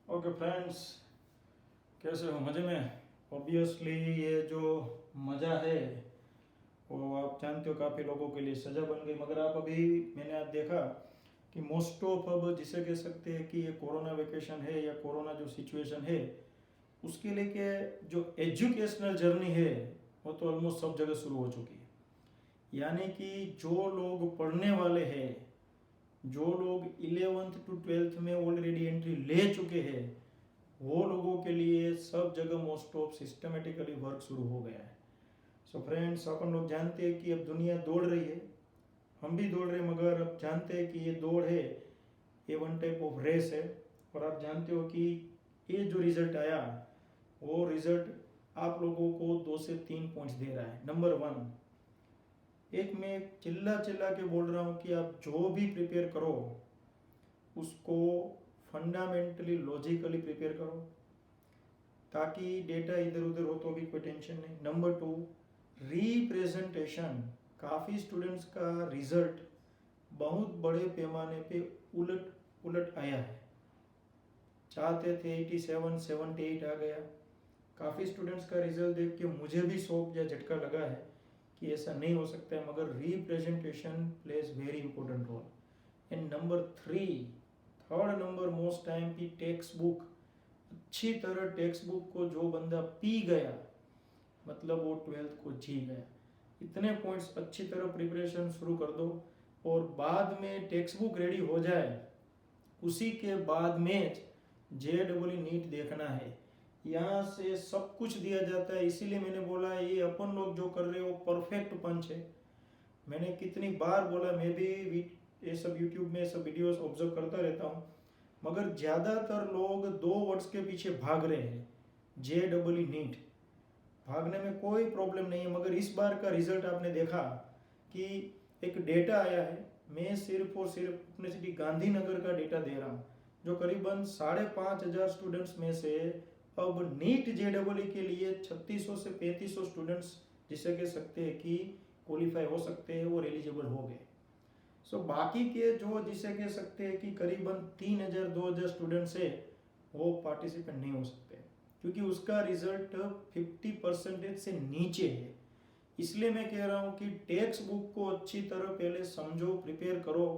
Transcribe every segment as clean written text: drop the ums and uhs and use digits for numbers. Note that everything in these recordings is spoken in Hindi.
ओके फ्रेंड्स, कैसे हो? मज़े में? ऑब्वियसली ये जो मज़ा है वो आप जानते हो काफ़ी लोगों के लिए सज़ा बन गई। मगर आप अभी मैंने आज देखा कि मोस्ट ऑफ अब जिसे कह सकते हैं कि ये कोरोना वेकेशन है या कोरोना जो सिचुएशन है उसके लिए के जो एजुकेशनल जर्नी है वो तो ऑलमोस्ट सब जगह शुरू हो चुकी है। यानी कि जो लोग पढ़ने वाले हैं, जो लोग 11th to 12th में ऑलरेडी एंट्री ले चुके हैं, वो लोगों के लिए सब जगह मोस्ट ऑफ सिस्टमेटिकली वर्क शुरू हो गया है। सो फ्रेंड्स, अपन लोग जानते हैं कि अब दुनिया दौड़ रही है, हम भी दौड़ रहे हैं, मगर अब जानते हैं कि ये दौड़ है, ये वन टाइप ऑफ रेस है। और आप जानते हो कि ये जो रिजल्ट आया वो रिजल्ट आप लोगों को 2 से 3 पॉइंट्स दे रहा है। नंबर 1, एक मैं चिल्ला चिल्ला के बोल रहा हूँ कि आप जो भी प्रिपेयर करो उसको फंडामेंटली लॉजिकली प्रिपेयर करो, ताकि डेटा इधर उधर हो तो भी कोई टेंशन नहीं। Number 2, representation. काफ़ी स्टूडेंट्स का रिजल्ट बहुत बड़े पैमाने पे उलट उलट आया है। चाहते थे 87 78 आ गया। काफ़ी स्टूडेंट्स का रिजल्ट देख के मुझे भी शौक या झटका लगा है कि ऐसा नहीं हो सकता है, मगर representation plays very important role. And number 3, third number most time की टेक्स्ट बुक। अच्छी तरह टेक्स्ट बुक को जो बंदा पी गया मतलब वो 12th को जी गया। इतने पॉइंट्स अच्छी तरह प्रिपरेशन शुरू कर दो और बाद में टेक्स्ट बुक रेडी हो जाए उसी के बाद में JEE नीट देखना है। यहाँ से सब कुछ दिया जाता है। इसीलिए मैंने बोला ये अपन लोग जो कर रहे हो परफेक्ट पंच है। मैंने कितनी बार बोला, मैं भी ये सब यूट्यूब में सब वीडियोस ऑब्जर्व करता रहता हूँ, मगर ज़्यादातर लोग 2 वर्ड्स के पीछे भाग रहे हैं, JEE नीट। भागने में कोई प्रॉब्लम नहीं है, मगर इस बार का रिजल्ट आपने देखा कि एक डेटा आया है। मैं सिर्फ और सिर्फ अपने सिटी गांधीनगर का डेटा दे रहा हूँ, जो करीबन 5,500 स्टूडेंट्स में से अब नीट JEE के लिए 3600 से 3500 स्टूडेंट्स जिसे कह सकते हैं कि क्वालिफाई हो सकते हैं और एलिजिबल हो गए। सो बाकी के जो जिसे कह सकते हैं कि करीबन 3,000 2,000 स्टूडेंट्स है वो पार्टिसिपेंट नहीं हो सकते, क्योंकि उसका रिजल्ट 50% से नीचे है। इसलिए मैं कह रहा हूँ कि टेक्स्ट बुक को अच्छी तरह पहले समझो, प्रिपेयर करो।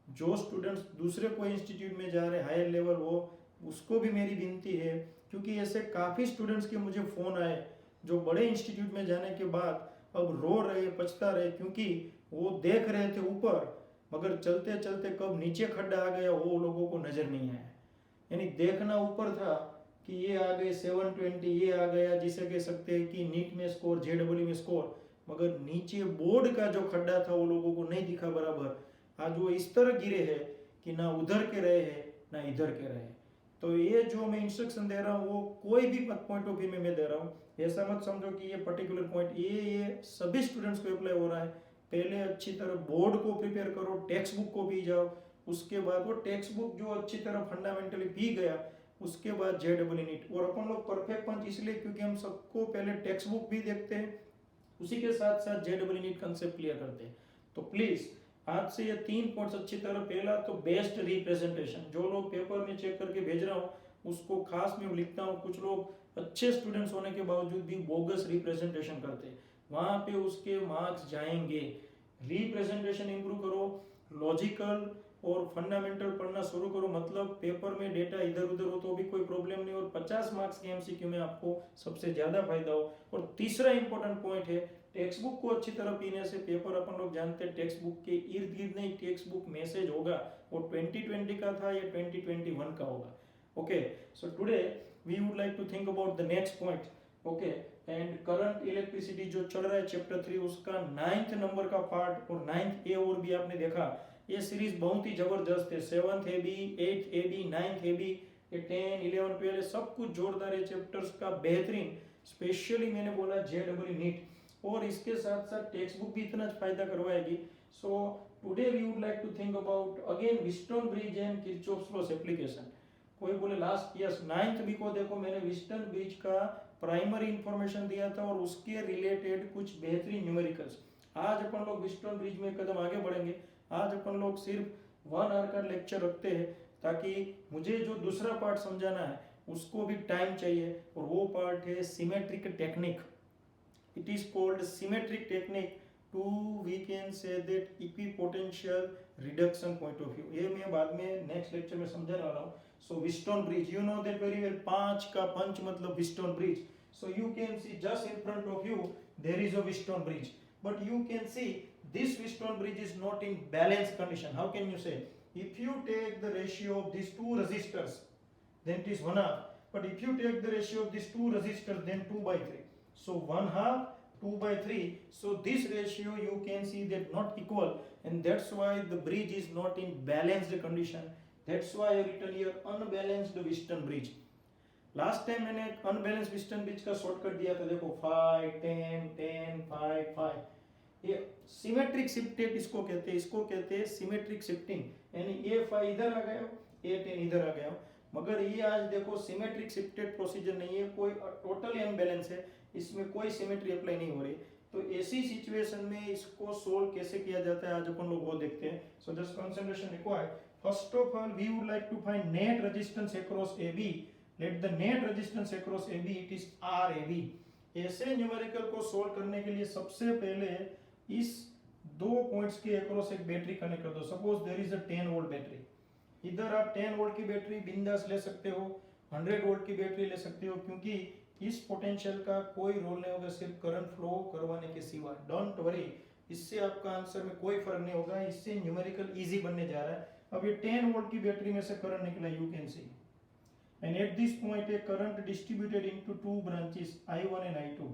जो स्टूडेंट्स दूसरे कोई इंस्टीट्यूट में जा रहे हायर लेवल, वो उसको भी मेरी विनती है, क्योंकि ऐसे काफ़ी स्टूडेंट्स के मुझे फ़ोन आए जो बड़े इंस्टीट्यूट में जाने के बाद अब रो रहे, पछता रहे, क्योंकि वो देख रहे थे ऊपर मगर चलते चलते कब नीचे खड्डा आ गया वो लोगों को नज़र नहीं आया। यानी देखना ऊपर था कि ये आ गए 720, ये आ गया जिसे कह सकते हैं कि नीट में स्कोर, JEE में स्कोर, मगर नीचे बोर्ड का जो खड्डा था वो लोगों को नहीं दिखा बराबर। आज वो इस तरह गिरे हैं कि ना उधर के रहे हैं ना इधर के रहे। तो ये जो मैं इंस्ट्रक्शन दे रहा हूँ वो कोई भी पॉइंट ऑफ व्यू में मैं दे रहा हूँ, ऐसा मत समझो कि ये पर्टिकुलर पॉइंट ये सभी स्टूडेंट्स को अप्लाई हो रहा है। पहले अच्छी तरह बोर्ड को प्रिपेयर करो, टेक्स्ट बुक को भी जाओ, उसके बाद वो टेक्स्ट बुक जो अच्छी तरह फंडामेंटली पी गया उसके बाद JEE नीट। और अपन लोग परफेक्ट पंच इसलिए क्योंकि हम सबको पहले टेक्स्ट बुक भी देखते हैं, उसी के साथ साथ JEE नीट कंसेप्ट क्लियर करते हैं। तो प्लीज आज से ये 3 पॉइंट्स अच्छी तरह, पहला तो बेस्ट रिप्रेजेंटेशन, जो लोग पेपर में चेक करके भेज रहा हूँ उसको खास में लिखता हूँ। कुछ लोग अच्छे स्टूडेंट्स होने के बावजूद भी बोगस रिप्रेजेंटेशन करते हैं, वहां पे उसके मार्क्स जाएंगे। रिप्रेजेंटेशन इंप्रूव करो, लॉजिकल और फंडामेंटल पढ़ना शुरू करो, मतलब पेपर में डेटा इधर उधर हो तो भी कोई प्रॉब्लम नहीं और 50 मार्क्स के MCQ में आपको सबसे ज्यादा फायदा हो। और तीसरा इंपॉर्टेंट पॉइंट है, टेक्स्ट बुक को अच्छी तरह पीने से पेपर अपन लोग जानते हैं टेक्स्ट बुक के इर्द गिर्द नहीं, टेक्स्ट बुक मैसेज होगा वो 2020 का था या 2021 का होगा। Okay, so today we would like to think about the next point. Okay, and current electricity जो चल रहा है चैप्टर 3 उसका 9th नंबर का पार्ट और 9th A और भी आपने देखा। ये सीरीज बहुत ही जबरदस्त है। 7th AB, 8th AB, 9th AB, ये 10, 11, 12 सब कुछ जोरदार है चैप्टर्स का, बेहतरीन। स्पेशली मैंने बोला JEE नीट, और इसके साथ साथ टेक्स्ट बुक भी इतना फायदा करवाएगी। So today we would like to think about again Wheatstone bridge and Kirchhoff's laws application. कोई बोले लास्ट यस 9th B को देखो, मैंने विस्टन ब्रिज का प्राइमरी इंफॉर्मेशन दिया था और उसके रिलेटेड कुछ बेहतरीन न्यूमेरिकल्स। आज अपन लोग विस्टन ब्रिज में कदम आगे बढ़ेंगे। आज अपन लोग सिर्फ 1 आवर का लेक्चर रखते हैं ताकि मुझे जो दूसरा पार्ट समझाना है उसको भी टाइम चाहिए, और वो पार्ट है symmetric technique. It is called symmetric technique to we can say that equipotential reduction point of view. ये मैं बाद में नेक्स्ट लेक्चर में समझाने वाला हूँ. So Wheatstone bridge, you know that very well. 5 का पंच मतलब Wheatstone bridge. So you can see just in front of you there is a Wheatstone bridge, but you can see this Wheatstone bridge is not in balanced condition. How can you say? If you take the ratio of these two resistors, then it is 1/2. But if you take the ratio of these two resistors, then 2/3. So 1/2, 2/3. So this ratio you can see that not equal, and that's why the bridge is not in balanced condition. That's why I written here unbalanced Wheatstone bridge. Last time मैंने अनबैलेंस व्हीटस्टोन ब्रिज का शॉर्टकट दिया था. देखो 5 10 10 5 5. ये सिमेट्रिक शिफ्टेड इसको कहते हैं. इसको कहते हैं सिमेट्रिक शिफ्टिंग. यानी ये 5 इधर आ गया, ये 10 इधर आ गया. मगर ये आज देखो सिमेट्रिक शिफ्टेड प्रोसीजर नहीं है, कोई टोटली अनबैलेंस है, इसमें कोई सिमेट्री अप्लाई नहीं हो रही. तो ऐसी सिचुएशन में इसको सोल्व कैसे किया जाता है आज अपन लोग वो देखते हैं. So just concentration required. First of all we would like to find net resistance across AB. Let the net resistance across AB it is RAB. ऐसे न्यूमेरिकल को सोल्व करने के लिए सबसे पहले इस दो पॉइंट्स के अक्रॉस एक बैटरी कनेक्ट कर दो. Suppose there is a 10 volt battery. इधर आप 10 वोल्ट की बैटरी बिंदास ले सकते हो, 100 वोल्ट की बैटरी ले सकते हो, क्योंकि इस पोटेंशियल का कोई रोल नहीं होगा सिर्फ करंट फ्लो करवाने के सिवा. डोंट वरी, इससे आपका आंसर में कोई फर्क नहीं होगा. इससे न्यूमेरिकल इजी बनने जा रहा है. अब ये 10 वोल्ट की बैटरी में से करंट निकला, you can C, and eight this point A current distributed into two branches I1 and I2.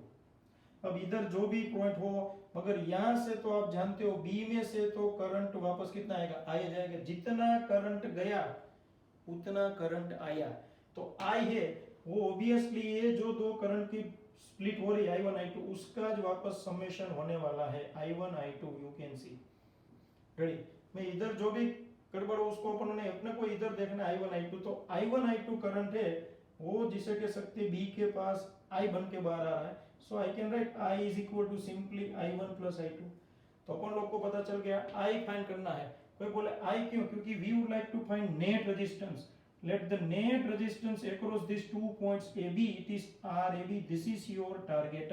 अब इधर जो भी पॉइंट हो, मगर यहां से तो आप जानते हो बी में से तो करंट वापस कितना आएगा, आ जाएगा. जितना करंट गया उतना करंट आया. तो आई है वो ऑब्वियसली ये जो दो करंट की स्प्लिट हो रही है I1 I2, उसका जो वापस समेशन होने वाला है I1 I2. You can see ready. मैं इधर जो भी गड़बड़ हो उसको अपन ने अपने को इधर देखना है I1 I2. तो I1 I2 करंट है वो जिसे कह सकते हैं बी के पास I बन के बाहर आ रहा है. So I can write I is equal to simply I1 plus I2. तो अपन लोग को पता चल गया I फाइंड करना है. कोई बोले I क्यों? क्योंकि we would like to find net resistance. Let the net resistance across these 2 points AB, it is RAB. This is your target.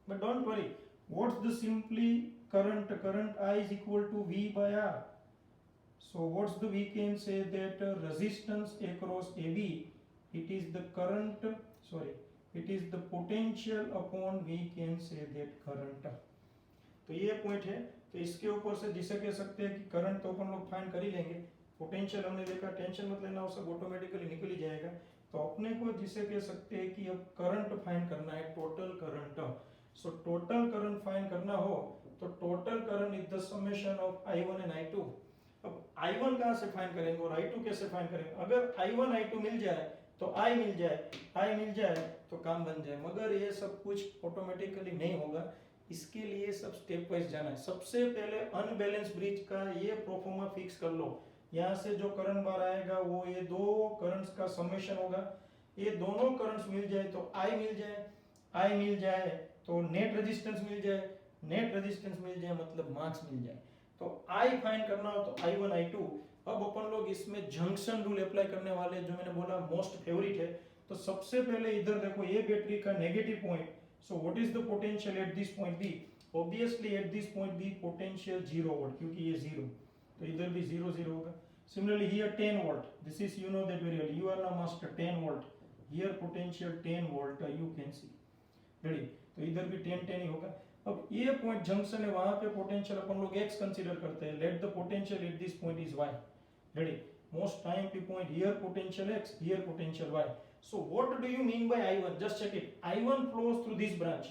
But don't worry. What's the simply current? Current I is equal to V by R. So what's the we can say that resistance across AB? It is the current. Sorry. It is the potential upon we can say that current. तो ये पॉइंट है. तो इसके ऊपर से जिसे कह सकते हैं कि करंट तो अपन लोग फाइंड कर ही लेंगे. पोटेंशियल हमने देखा, टेंशन मत लेना, वो सब ऑटोमेटिकली निकल ही जाएगा. तो अपने को जिसे कह सकते हैं कि अब करंट फाइंड करना है, total current. So total current find करना हो तो total current is the summation of I1 and I2. अब I1 कहाँ से फाइंड करेंगे और I2 कैसे फाइंड करेंगे? अगर I1 I2 मिल जाए तो I मिल जाए तो काम बन जाए. मगर ये सब कुछ ऑटोमेटिकली नहीं होगा. इसके लिए सब स्टेप वाइज जाना है. सबसे पहले अनबैलेंस ब्रिज का ये प्रोफॉर्मा फिक्स कर लो. यहाँ से जो करंट बाहर आएगा वो ये दो करंट्स का समेशन होगा. ये दोनों करंट्स मिल जाए तो I मिल जाए तो नेट रेजिस्टेंस मिल जाए. नेट रेजिस्टेंस मिल जाए मतलब मार्क्स मिल जाए. तो I फाइंड करना हो तो I1 I2. अब अपन लोग इसमें जंक्शन रूल अप्लाई करने वाले, जो मैंने बोला मोस्ट फेवरेट है. तो सबसे पहले इधर देखो ये बैटरी का negative point. So what is the potential at this point B? Obviously at this point B potential 0 volt, क्योंकि ये 0, तो इधर भी 0 0 होगा. Similarly here 10 volt. This is you know that very well. You are now master 10 volt. Here potential 10 volt. You can see ready. तो इधर भी 10 10 ही होगा. अब ये पॉइंट जंक्शन है, वहां पे पोटेंशियल अपन लोग x कंसीडर करते हैं. Let the potential at this point is y. Ready? Most time P point, here potential x, here potential y. So what do you mean by I1? Just check it. I1 flows through this branch.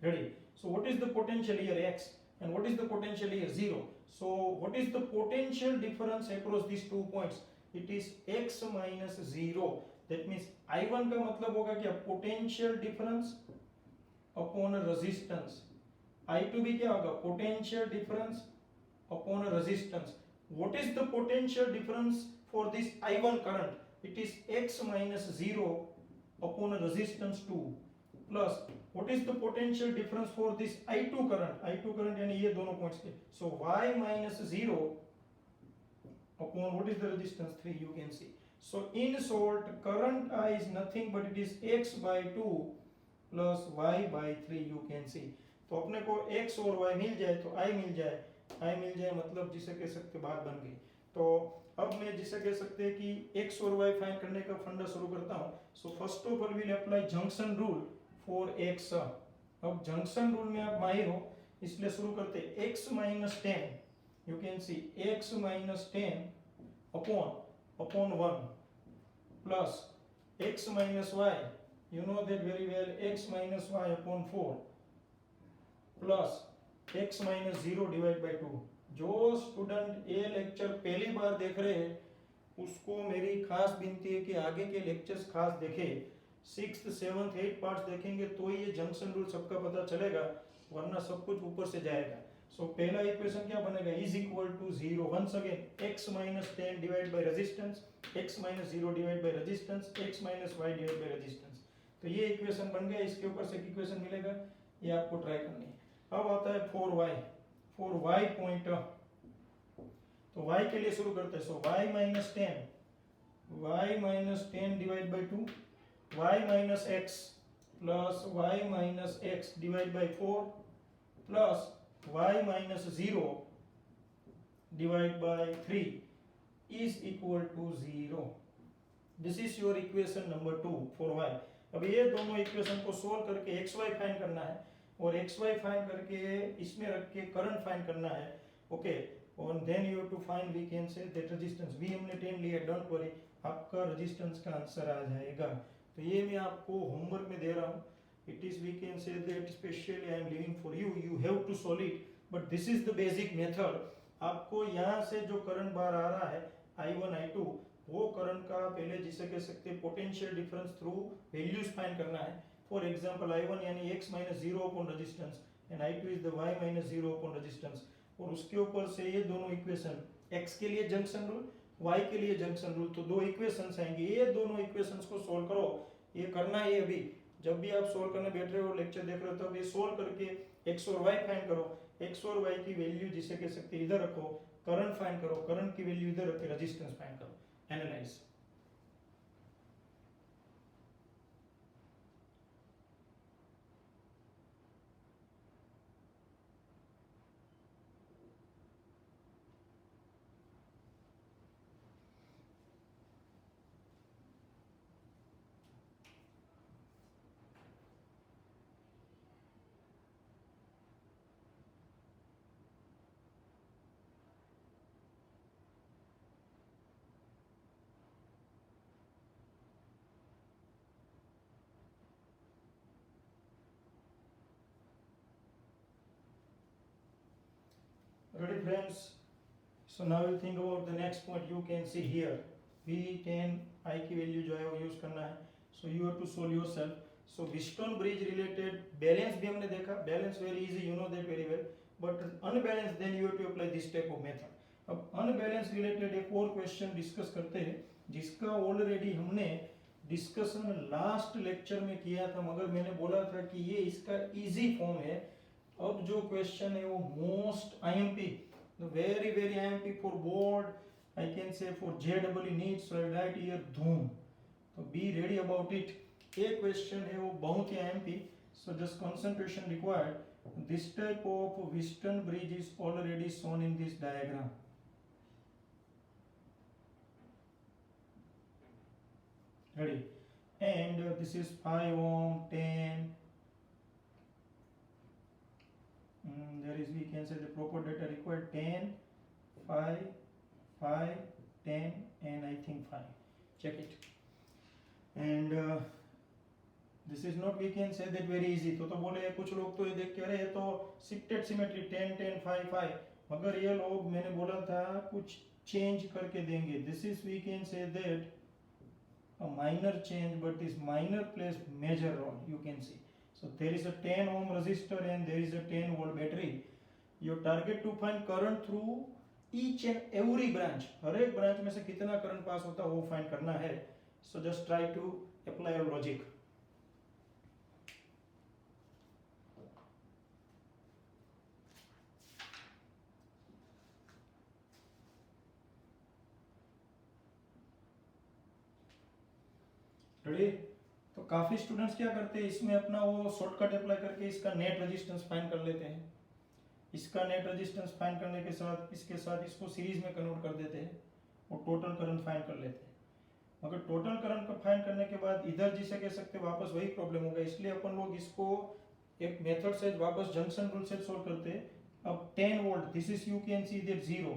Ready? So what is the potential here x, and what is the potential here 0? So what is the potential difference across these 2 points? It is x minus 0. That means I1 का मतलब होगा क्या? Potential difference upon a resistance. I2 भी क्या होगा? Potential difference upon a resistance. What is the potential difference for this I1 current? It is x minus 0 upon a resistance 2 plus what is the potential difference for this I2 current? I2 current यानी ये दोनों पॉइंट्स के. So y minus 0 upon what is the resistance 3, you can see. So in short, current I is nothing but it is x by 2 plus y by 3, you can see. तो अपने को x और y मिल जाए तो I मिल जाए, I मिल जाए मतलब जिसे कह सकते बात बन गई। तो अब मैं जिसे कह सकते हैं कि x और y फाइंड करने का फंडा शुरू करता हूँ। So first of all will apply junction rule for x। अब जंक्शन रूल में आप माहिर हो इसलिए शुरू करते हैं x minus 10, you can C x minus 10 upon 1 plus x minus y, you know that very well, x minus y upon 4 plus x minus 0 divide by 2। जो स्टूडेंट ये लेक्चर पहली बार देख रहे हैं उसको मेरी खास विनती है कि आगे के लेक्चर्स खास देखे, 6th 7th 8th पार्ट्स देखेंगे तो ये जंक्शन रूल सबका पता चलेगा, वरना सब कुछ ऊपर से जाएगा। सो पहला इक्वेशन क्या बनेगा, is equal to 0, once again x minus 10 divide by resistance, x minus 0 divide by resistance, x minus y divide by resistance. तो ये इक्वेशन बन गया, इसके ऊपर से एक इक्वेशन मिलेगा, ये आपको ट्राई करनी है। अब आता है 4y पॉइंट, तो y के लिए शुरू करते हैं। So y minus 10 divide by 2, y minus x plus y minus x divide by 4 plus y minus 0 divide by 3 is equal to 0। This is your equation number 2 for y। अब ये दोनों इक्वेशन को सोल्व करके xy फाइंड करना है और xy फाइंड करके इसमें रख के करंट फाइंड करना है, ओके। और then you have to find, we can say that resistance, भी हमने 10 लिया, डोंट वरी, आपका रेजिस्टेंस का आंसर आ जाएगा। तो ये मैं आपको होमवर्क में दे रहा हूँ, it is, we can say that specially I am leaving for you, you have to solve it, but this is the basic method. आपको यहाँ से जो करंट बाहर आ रहा है I1 I2, वो करंट का पहले जिसे कह सकते हैं potential difference through values find करना है। फॉर एग्जांपल I1 यानी x minus 0 upon resistance and I2 is the y minus 0 upon resistance, और उसके ऊपर से ये दोनों इक्वेशन, x के लिए जंक्शन रूल, y के लिए जंक्शन रूल, तो दो इक्वेशंस आएंगे, ये दोनों इक्वेशंस को सोल्व करो। ये करना है अभी, जब भी आप सोल्व करने बैठ रहे हो, लेक्चर देख रहे हो, तब ये सोल्व करके x और y फाइंड करो, x और y की वैल्यू जिसे कह सकते हैं इधर रखो, करंट फाइंड करो, करंट की वैल्यू इधर रख के रेजिस्टेंस फाइंड करो, analyse. Ready friends? So now you think about the next point, you can see here V10 I की वैल्यू जो है वो यूज करना है, so you have to solve yourself. So Wheatstone bridge related balance भी हमने देखा, balance very easy, you know that very well, but unbalanced then you have to apply this type of method. अब unbalanced related एक और क्वेश्चन डिस्कस करते हैं जिसका ऑलरेडी हमने डिस्कशन लास्ट लेक्चर में किया था, मगर मैंने बोला था कि ये इसका इजी फॉर्म है। अब जो क्वेश्चन है वो most IMP, very very IMP for board, I can say for JW needs, so right here धूम, तो बी रेडी अबाउट इट। ये क्वेश्चन है वो बहुत ही IMP, so just concentration required. This type of Wheatstone bridge is already shown in this diagram. Ready? And this is 5 ohm, 10. There is, we can say the proper data required 10, 5, 5, 10, and I think 5. Check it. And this is not, we can say that very easy. तो बोले कुछ लोग तो ये देख के रहे तो शिफ्टेड सिमेट्री 10, 10, 5, 5, मगर ये लोग मैंने बोला था कुछ चेंज करके देंगे. This is, we can say that a minor change, but this minor plays major role, you can see. So there is a 10 ohm resistor and there is a 10 volt battery. Your target to find current through each and every branch, हर एक ब्रांच में से कितना करंट पास होता है वो फाइंड करना है. So just try to apply your logic. Ready. तो काफी स्टूडेंट्स क्या करते हैं, इसमें अपना वो शॉर्टकट अप्लाई करके इसका नेट रेजिस्टेंस फाइंड कर लेते हैं। इसका नेट रेजिस्टेंस फाइंड करने के साथ इसके साथ इसको सीरीज में कन्वर्ट कर देते हैं और टोटल करंट फाइंड कर लेते हैं। मगर टोटल करंट को फाइंड करने के बाद इधर जिसे कह सकते हैं वापस वही प्रॉब्लम होगा, इसलिए अपन लोग इसको एक मेथड से वापस जंक्शन रूल से सॉल्व करते हैं। अब 10 volt, this is you can see that 0,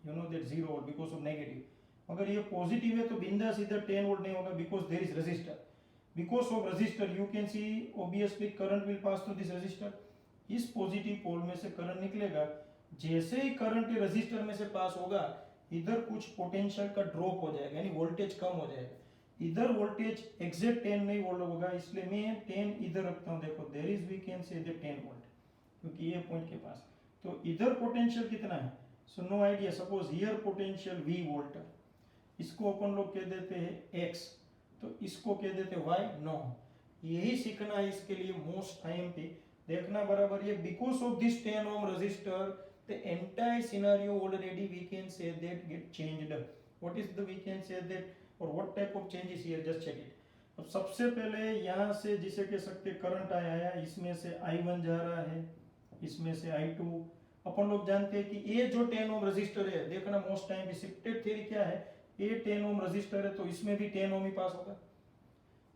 you know that 0 volt because of negative. अगर ये पॉजिटिव है तो बिंदास इधर 10 वोल्ट नहीं होगा because there is resistor. Because of resistor you can see obviously current will pass through this resistor. इस पॉजिटिव पोल में से करंट निकलेगा, जैसे ही करंट रेजिस्टर में से पास होगा इधर कुछ पोटेंशियल का ड्रॉप हो जाएगा, यानी वोल्टेज कम हो जाएगा। इधर वोल्टेज एग्जैक्ट 10 नहीं वोल्ट होगा, इसलिए मैं 10 इधर रखता हूं। देखो देयर इज वी कैन से 10 वोल्ट, क्योंकि ये पॉइंट के पास। तो इधर पोटेंशियल कितना है, so no idea. Suppose here potential v volt, इसको अपन लोग कह देते हैं x, तो इसको कह देते हैं y। नो, यही सीखना है इसके लिए मोस्ट टाइम पे देखना बराबर। ये because of this 10 ohm resistor the entire scenario already we can say that get changed. What is the we can say that or what type of change is here, just check it. अब सबसे पहले यहाँ से जिसे कह सकते करंट आया है, इसमें से I1 जा रहा है, इसमें से I2। अपन लोग जानते हैं कि ये जो 10 ओम रजिस्टर है, देखना मोस्ट टाइम शिफ्टेड थ्योरी क्या है, ये 10 ओम रजिस्टर है तो इसमें भी 10 ओम ही पास होगा।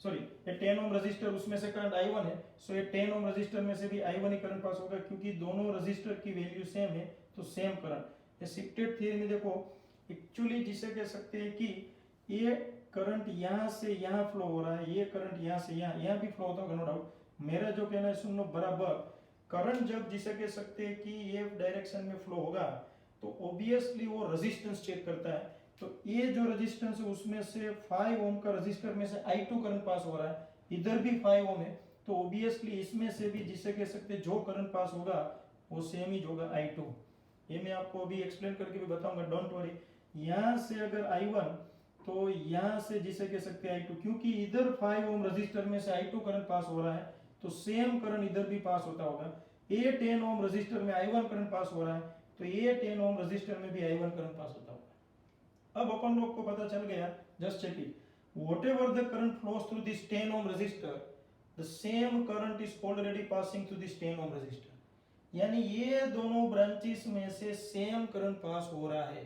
सॉरी, ये 10 ओम रजिस्टर, उसमें से करंट I1 है, सो ये 10 ओम रजिस्टर में से भी I1 ही करंट पास होगा, क्योंकि दोनों रजिस्टर की वैल्यू सेम है तो सेम करंट। ये शिफ्टेड थ्योरी में देखो एक्चुअली जिसे कह सकते हैं कि ये करंट यहाँ से यहाँ फ्लो हो रहा है, ये करंट यहाँ से यहाँ भी फ्लो होता होगा, नो डाउट। मेरा जो कहना है सुन लो बराबर, करंट जब जिसे कह सकते हैं कि ये डायरेक्शन में फ्लो होगा तो ऑब्वियसली वो रेजिस्टेंस चेक करता है। तो ये जो रेजिस्टेंस है उसमें से 5 ओम का रेजिस्टर में से I2 करंट पास हो रहा है, इधर भी 5 ओम है, तो ऑब्वियसली इसमें से भी जिसे कह सकते हैं जो करंट पास होगा वो सेम ही होगा I2। ये मैं आपको अभी एक्सप्लेन करके भी बताऊंगा, डोंट वरी। यहाँ से अगर I1 तो यहाँ से जिसे कह सकते हैं I2, क्योंकि इधर 5 ओम रेजिस्टर में से I2 करंट पास हो रहा है तो सेम करंट इधर भी पास होता होगा। ये 10 ओम रेजिस्टर में I1 करंट पास हो रहा है तो ये 10 ओम रेजिस्टर में भी I1 करंट पास होता होगा। अब अपन लोग को पता चल गया, just check it, whatever the current flows through this 10 ohm resistor, the same current is already passing through this 10 ohm resistor। यानी ये दोनों ब्रांचेस में से सेम करंट पास हो रहा है।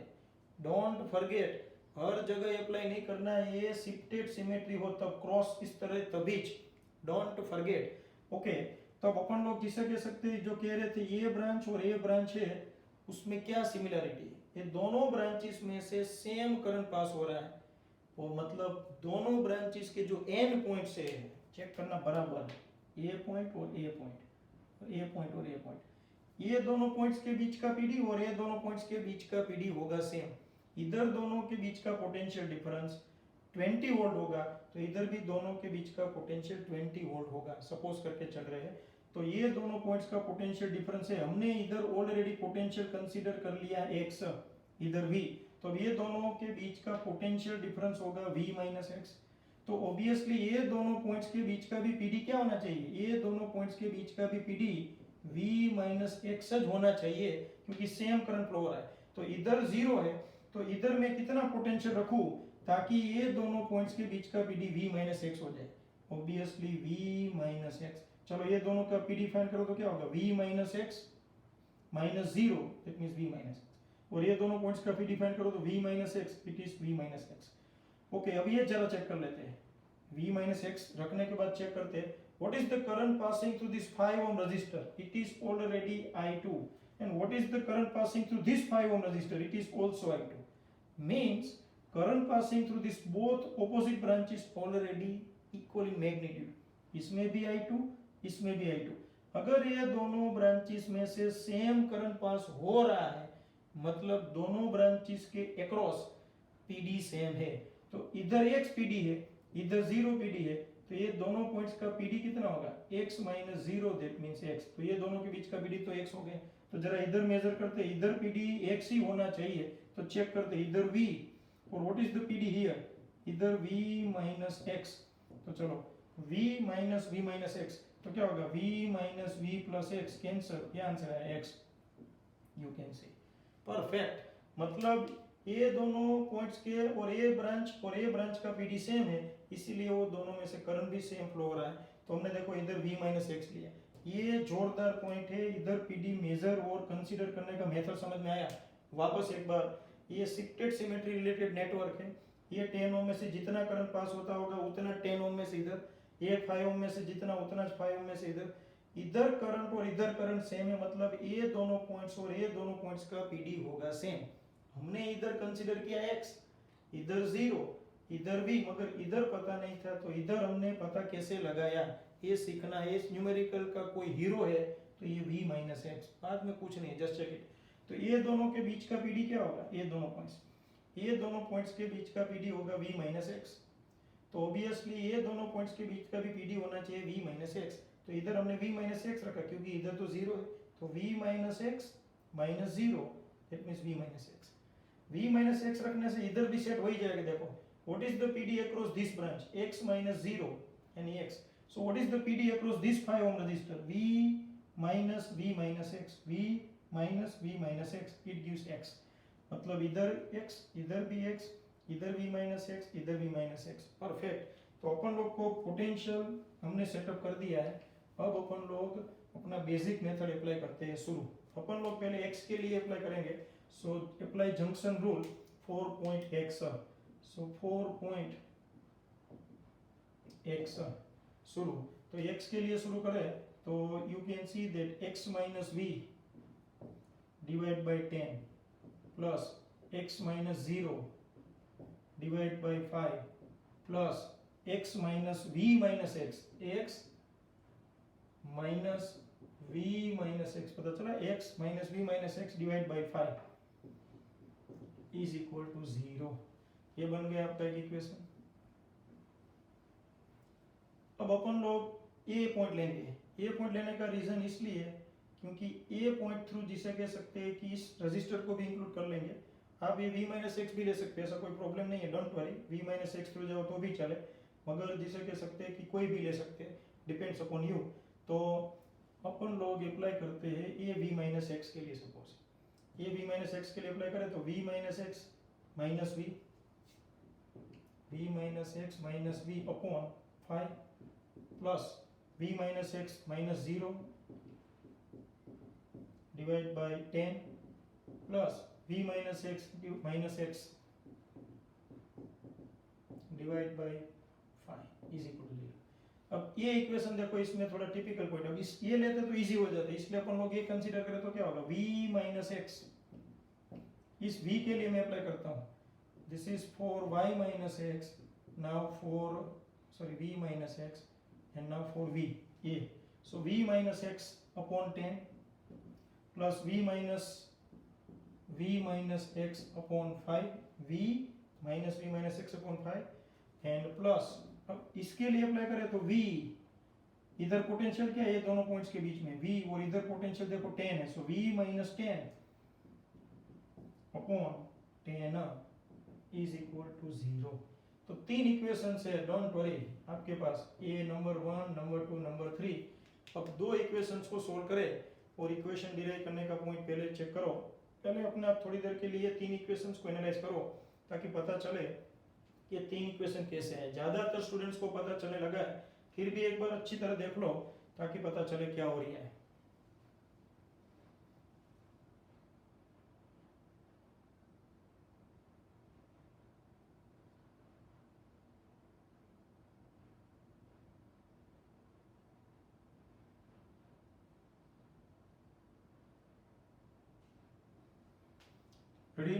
डोंट फॉरगेट, हर जगह अप्लाई नहीं करना, ये शिफ्टेड सिमेट्री हो तब क्रॉस इस तरह तभी, डोंट फॉरगेट। ओके, तब अपन लोग जिसे कह सकते हैं, जो कह रहे थे ये ब्रांच और ये ब्रांच है, उसमें क्या सिमिलरिटी है, ये दोनों ब्रांचेस में से सेम करंट पास हो रहा है, वो मतलब दोनों ब्रांचेस के जो एंड पॉइंट से है, चेक करना बराबर, ए पॉइंट और ए पॉइंट और ए पॉइंट और ए पॉइंट, ये दोनों पॉइंट्स के बीच का पीडी और ये दोनों पॉइंट्स के बीच का पीडी होगा सेम। इधर दोनों के बीच का पोटेंशियल डिफरेंस 20 वोल्ट होगा तो इधर भी दोनों के बीच का पोटेंशियल 20 वोल्ट होगा, सपोज करके चल रहे हैं। तो ये दोनों पॉइंट्स का पोटेंशियल डिफरेंस है, हमने इधर ऑलरेडी पोटेंशियल कंसीडर कर लिया x, इधर v, तो ये दोनों के बीच का पोटेंशियल डिफरेंस होगा v माइनस एक्स। तो ऑब्वियसली ये दोनों पॉइंट्स के बीच का भी पीडी क्या होना चाहिए, ये दोनों पॉइंट्स के बीच का भी पीडी v माइनस एक्स होना चाहिए, क्योंकि सेम करंट फ्लो हो रहा है। तो इधर 0 है तो इधर मैं कितना पोटेंशियल रखूं ताकि ये दोनों पॉइंट्स के बीच का पीडी v माइनस एक्स हो जाए, ऑब्वियसली v माइनस एक्स। चलो ये दोनों का पीडी फाइंड करो तो क्या होगा, v minus x minus 0, that means v minus x, और ये दोनों पॉइंट्स का पीडी फाइंड करो तो v minus x, it is v minus x. Okay, अब ये जरा चेक कर लेते हैं, v माइनस एक्स रखने के बाद चेक करते हैं what is the current passing through this 5 ohm resistor, it is already I2, and what is the current passing through this 5 ohm resistor, it is also I2, means current passing through this both opposite branches already equal in magnitude, इसमें भी I2 इसमें भी I2। अगर ये दोनों ब्रांचेस में से सेम करंट पास हो रहा है मतलब दोनों ब्रांचेस के अक्रॉस पीडी सेम है, तो इधर x पीडी है इधर 0 पीडी है, तो ये दोनों पॉइंट्स का पीडी कितना होगा, x minus 0, that means x। तो ये दोनों के बीच का पीडी तो x हो गया। तो जरा इधर मेजर करते, इधर पीडी x ही होना चाहिए, तो चेक करते इधर v, और what is the PD here, इधर v माइनस x। तो चलो v माइनस x, तो क्या होगा v minus v plus x, cancel, क्या आंसर है x, you can say perfect. मतलब ये दोनों पॉइंट्स के और ये ब्रांच का पीडी सेम है, इसीलिए वो दोनों में से करंट भी सेम फ्लो हो रहा है। तो हमने देखो इधर V माइनस एक्स लिया, ये जोरदार पॉइंट है। इधर पीडी मेजर और कंसीडर करने का मेथड समझ में आया? वापस एक बार, ये शिफ्टेड सिमेट्री रिलेटेड नेटवर्क है। ये 10 ओम में से जितना करंट पास होता होगा उतना 10 ओम में से इधर, ये 5 ओम में से जितना उतना 5 ओम में से इधर। इधर करंट और इधर करंट सेम है, मतलब ये दोनों पॉइंट्स और ये दोनों पॉइंट्स का पीडी होगा सेम। हमने इधर कंसीडर किया x, इधर 0, इधर भी, मगर इधर पता नहीं था तो इधर हमने पता कैसे लगाया, ये सीखना है। इस न्यूमेरिकल का कोई हीरो है तो ये v माइनस एक्स, बाद में कुछ नहीं, जस्ट चेक इट। तो ये दोनों के बीच का पीडी क्या होगा? ये दोनों पॉइंट्स के बीच का पीडी होगा v माइनस एक्स। तो ऑब्वियसली ये दोनों पॉइंट्स के बीच का भी पीडी होना चाहिए v माइनस एक्स। तो इधर हमने v माइनस एक्स रखा क्योंकि इधर तो 0 है, तो v minus x minus 0, that means v minus x. v minus x रखने से इधर भी सेट हो ही जाएगा। देखो what is the PD across this branch? x minus 0 यानी x। So what is the PD across this 5 ohm resistor? v minus v minus x, v minus v minus x, it gives x। मतलब इधर x, इधर भी x, इधर v माइनस x, इधर v माइनस x, परफेक्ट। तो अपन लोग को पोटेंशियल हमने सेटअप कर दिया है। अब अपन लोग अपना बेसिक मेथड अप्लाई करते हैं शुरू। अपन लोग पहले x के लिए अप्लाई करेंगे। So apply junction rule for point x। So for point x शुरू, तो x के लिए शुरू करें तो you can see that x minus v divide by 10 plus x minus 0 divide by 5 plus x minus v minus x, x minus v minus x, पता चला x minus v minus x divide by 5 is equal to 0। ये बन गया आपका एक इक्वेशन। अब अपन लोग ए पॉइंट लेंगे। ए पॉइंट लेने का रीजन इसलिए क्योंकि ए पॉइंट थ्रू जिसे कह सकते हैं कि इस रजिस्टर को भी इंक्लूड कर लेंगे। आप ये v माइनस एक्स भी ले सकते हैं, ऐसा कोई प्रॉब्लम नहीं है, don't worry. v minus x through जाओ तो भी चले, मगर जिसे कह सकते हैं कि कोई भी ले सकते हैं, डिपेंड्स अपॉन यू। तो अपन लोग अप्लाई करते हैं ये v माइनस एक्स के लिए। सपोज ये v माइनस एक्स के लिए अप्लाई करें तो v minus x minus v minus x minus v upon 5 plus v minus x minus 0 divide by 10 plus v minus x divide by 5 is equal to 0। अब ये इक्वेशन देखो, इसमें थोड़ा टिपिकल पॉइंट है। इस ये लेते तो इजी हो जाता है, इसलिए अपन लोग ये कंसीडर करें तो क्या होगा? v माइनस एक्स, इस v के लिए मैं अप्लाई करता हूँ, this is for y minus x, now for sorry v minus x and now for v ये। सो v minus x upon 10 plus v minus x upon 5, v minus x upon 5 and plus, अब इसके लिए अप्लाई करें तो v, इधर पोटेंशियल क्या है ये दोनों पॉइंट्स के बीच में v, और इधर पोटेंशियल देखो 10 है, so v minus 10 upon 10 is equal to 0। तो तीन इक्वेशन है, डोंट वरी, आपके पास ये नंबर 1, नंबर 2, नंबर 3। अब दो इक्वेशंस को सोल्व करें और इक्वेशन डिराइव करने का पॉइंट पहले चेक करो। पहले अपने आप थोड़ी देर के लिए तीन इक्वेशंस को एनालाइज करो ताकि पता चले कि तीन इक्वेशन कैसे हैं। ज़्यादातर स्टूडेंट्स को पता चलने लगा है, फिर भी एक बार अच्छी तरह देख लो ताकि पता चले क्या हो रही है। रेडी?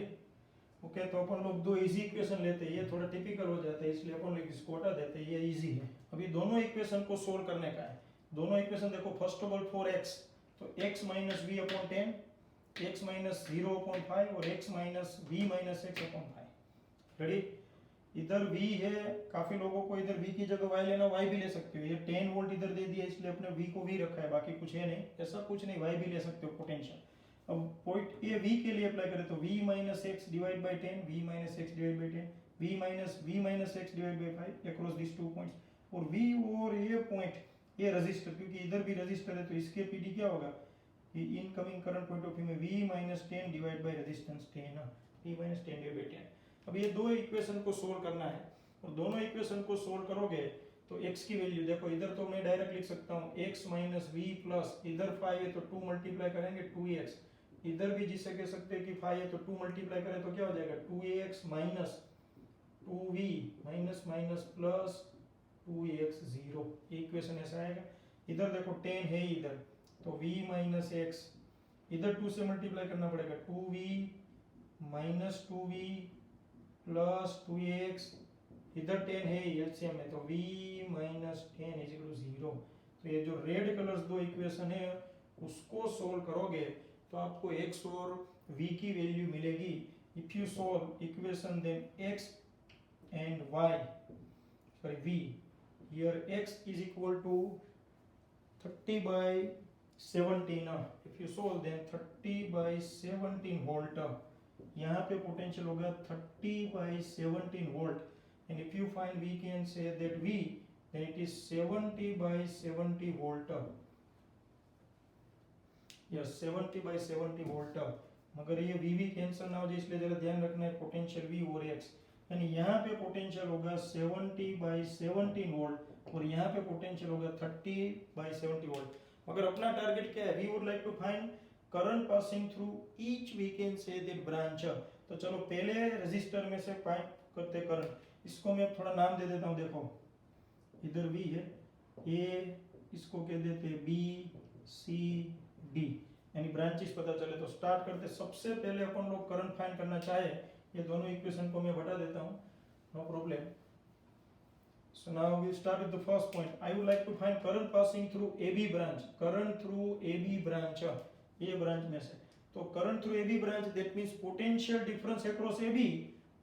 ओके, तो अपन लोग दो इजी इक्वेशन लेते हैं, ये थोड़ा टिपिकल हो जाता है इसलिए अपन लोग इसको हटा देते हैं, ये इजी है। अभी दोनों इक्वेशन को सोल्व करने का है। दोनों इक्वेशन देखो, first of all for x, तो x minus v upon 10, x minus 0 upon 5 और x minus v minus x upon 5। Ready? इधर v है, काफी लोगों को इधर v की जगह y लेना, y भी ले सकते हो। ये 10 वोल्ट इधर दे दिया इसलिए अपने v को v रखा है, बाकी कुछ है नहीं, ऐसा कुछ नहीं, y भी ले सकते हो पोटेंशियल। अब पॉइंट ये v के लिए अप्लाई करें तो v minus x divide by 10, v minus x divide by 10, v minus x divide by 5 across this two points. और v और ये पॉइंट, ये रजिस्टर, क्योंकि इधर भी रजिस्टर है तो इसके पीडी क्या होगा? ये incoming current point of view में v minus 10 divide by resistance 10, v minus 10/10। अब ये दो इक्वेशन को सोल्व करना है और दोनों इक्वेशन को सोल्व करोगे तो x की वैल्यू देखो, इधर तो मैं डायरेक्ट लिख सकता हूँ x माइनस वी प्लस इधर 5 है तो 2 मल्टीप्लाई करेंगे 2x, इधर भी जिसे कह सकते हैं कि 5 है तो 2 मल्टीप्लाई करें तो क्या हो जाएगा 2ax minus 2v minus minus plus 2ax 0। Equation ऐसा आएगा। इधर देखो 10 है इधर तो v माइनस x, इधर 2 से मल्टीप्लाई करना पड़ेगा 2v minus 2v plus 2ax, इधर 10 है एलसीएम में तो v minus 10 is equal to 0। तो ये जो रेड कलर्स दो इक्वेशन है उसको सोल्व करोगे तो आपको x और v की वैल्यू मिलेगी। If you solve equation then x and y, sorry v, here x is equal to 30 by 17, if you solve then 30 by 17 volt, यहाँ पे पोटेंशियल होगा 30 by 17 volt and if you find v can say that v then it is 70 by 70 volt, yes 70 by 70 volt। मगर ये v कैंसिल ना हो जाए इसलिए जरा ध्यान रखना है पोटेंशियल v और x, यानी यहाँ पे पोटेंशियल होगा 70 by 17 वोल्ट और यहाँ पे पोटेंशियल होगा 30 by 70 वोल्ट। मगर अपना टारगेट क्या है, we would like to find current passing through each we can say that branch. तो चलो पहले रेजिस्टर में से फाइंड करते करंट, इसको मैं थोड़ा नाम दे देता हूँ। देखो इधर V है, A इसको कह देते हैं B C D, यानी ब्रांचेस पता चले। तो स्टार्ट करते, सबसे पहले अपन लोग करंट फाइंड करना चाहे ये दोनों इक्वेशन को मैं बता देता हूँ, no problem. So now we start with the first point. I would like to find current passing through AB branch, current through AB branch, ये ब्रांच में से। तो current through AB branch that means potential difference across AB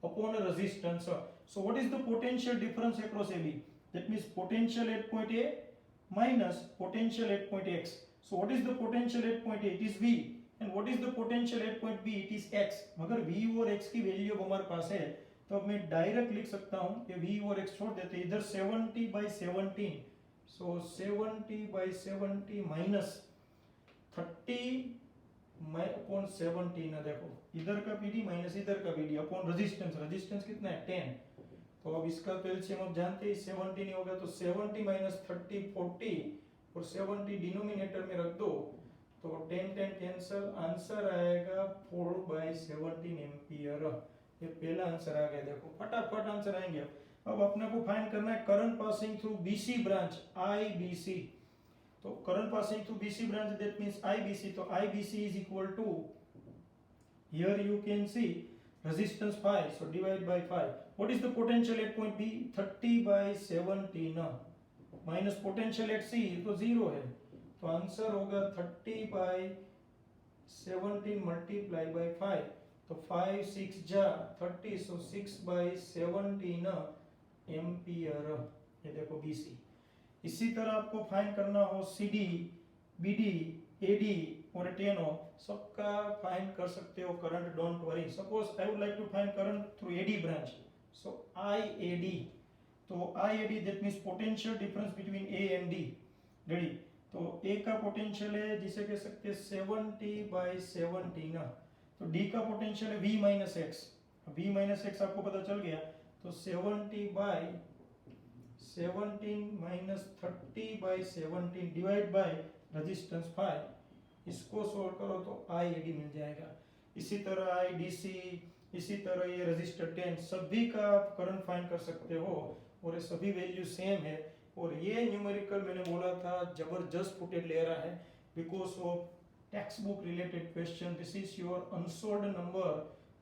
upon resistance. So what is the potential difference across AB? That means potential at point A minus potential at point X। So what is the potential at point A? It is V. And what is the potential at point B? It is X. मगर V और X की वैल्यू हमारे पास है तो अब मैं डायरेक्ट लिख सकता हूँ कि V और X छोड़ देते हैं, इधर 70 by 17, so 70 by 70 minus 30 upon 17 है। देखो इधर का PD माइनस इधर का PD अपॉन रेजिस्टेंस, रेजिस्टेंस कितना है 10। तो अब इसका एलसीएम आप जानते हैं 70 नहीं होगा तो 70 माइनस 30 40 और 70 डिनोमिनेटर में रख दो तो 10 10 कैंसिल, आंसर आएगा 4 by 17 एम्पियर। ये पहला आंसर आ गया। देखो फटाफट आंसर आएंगे। अब अपने को फाइंड करना है current passing through BC branch IBC। तो current passing through BC branch that means IBC, तो IBC is equal to, here you can see resistance 5, so divide by 5। What is the potential at point B? 30 by 17 minus potential at C तो 0 है, तो आंसर होगा 30 by 17 मल्टीप्लाई बाय 5, तो 5 6 जा 30, सो 6 by 17 एम्पियर। ये देखो BC। इसी तरह आपको फाइंड करना हो CD BD AD और 10 हो, सबका फाइंड कर सकते हो current, don't worry. Suppose I would like to find current through AD branch, so IAD। तो IAD that means potential difference between A and D। Ready? तो A का पोटेंशियल है जिसे कह सकते हैं 70 by 17, तो D का पोटेंशियल है V minus x. V minus x आपको पता चल गया, तो 70 by 17 minus 30 by 17 divide by resistance 5, इसको सोल्व करो तो IAD मिल जाएगा। इसी तरह IDC, इसी तरह ये रेजिस्टर 10, सभी का आप करंट फाइंड कर सकते हो और ये सभी वैल्यू सेम है। और ये न्यूमेरिकल मैंने बोला था जबरदस्त फुटेज ले रहा है because of text book related question. This is your unsolved number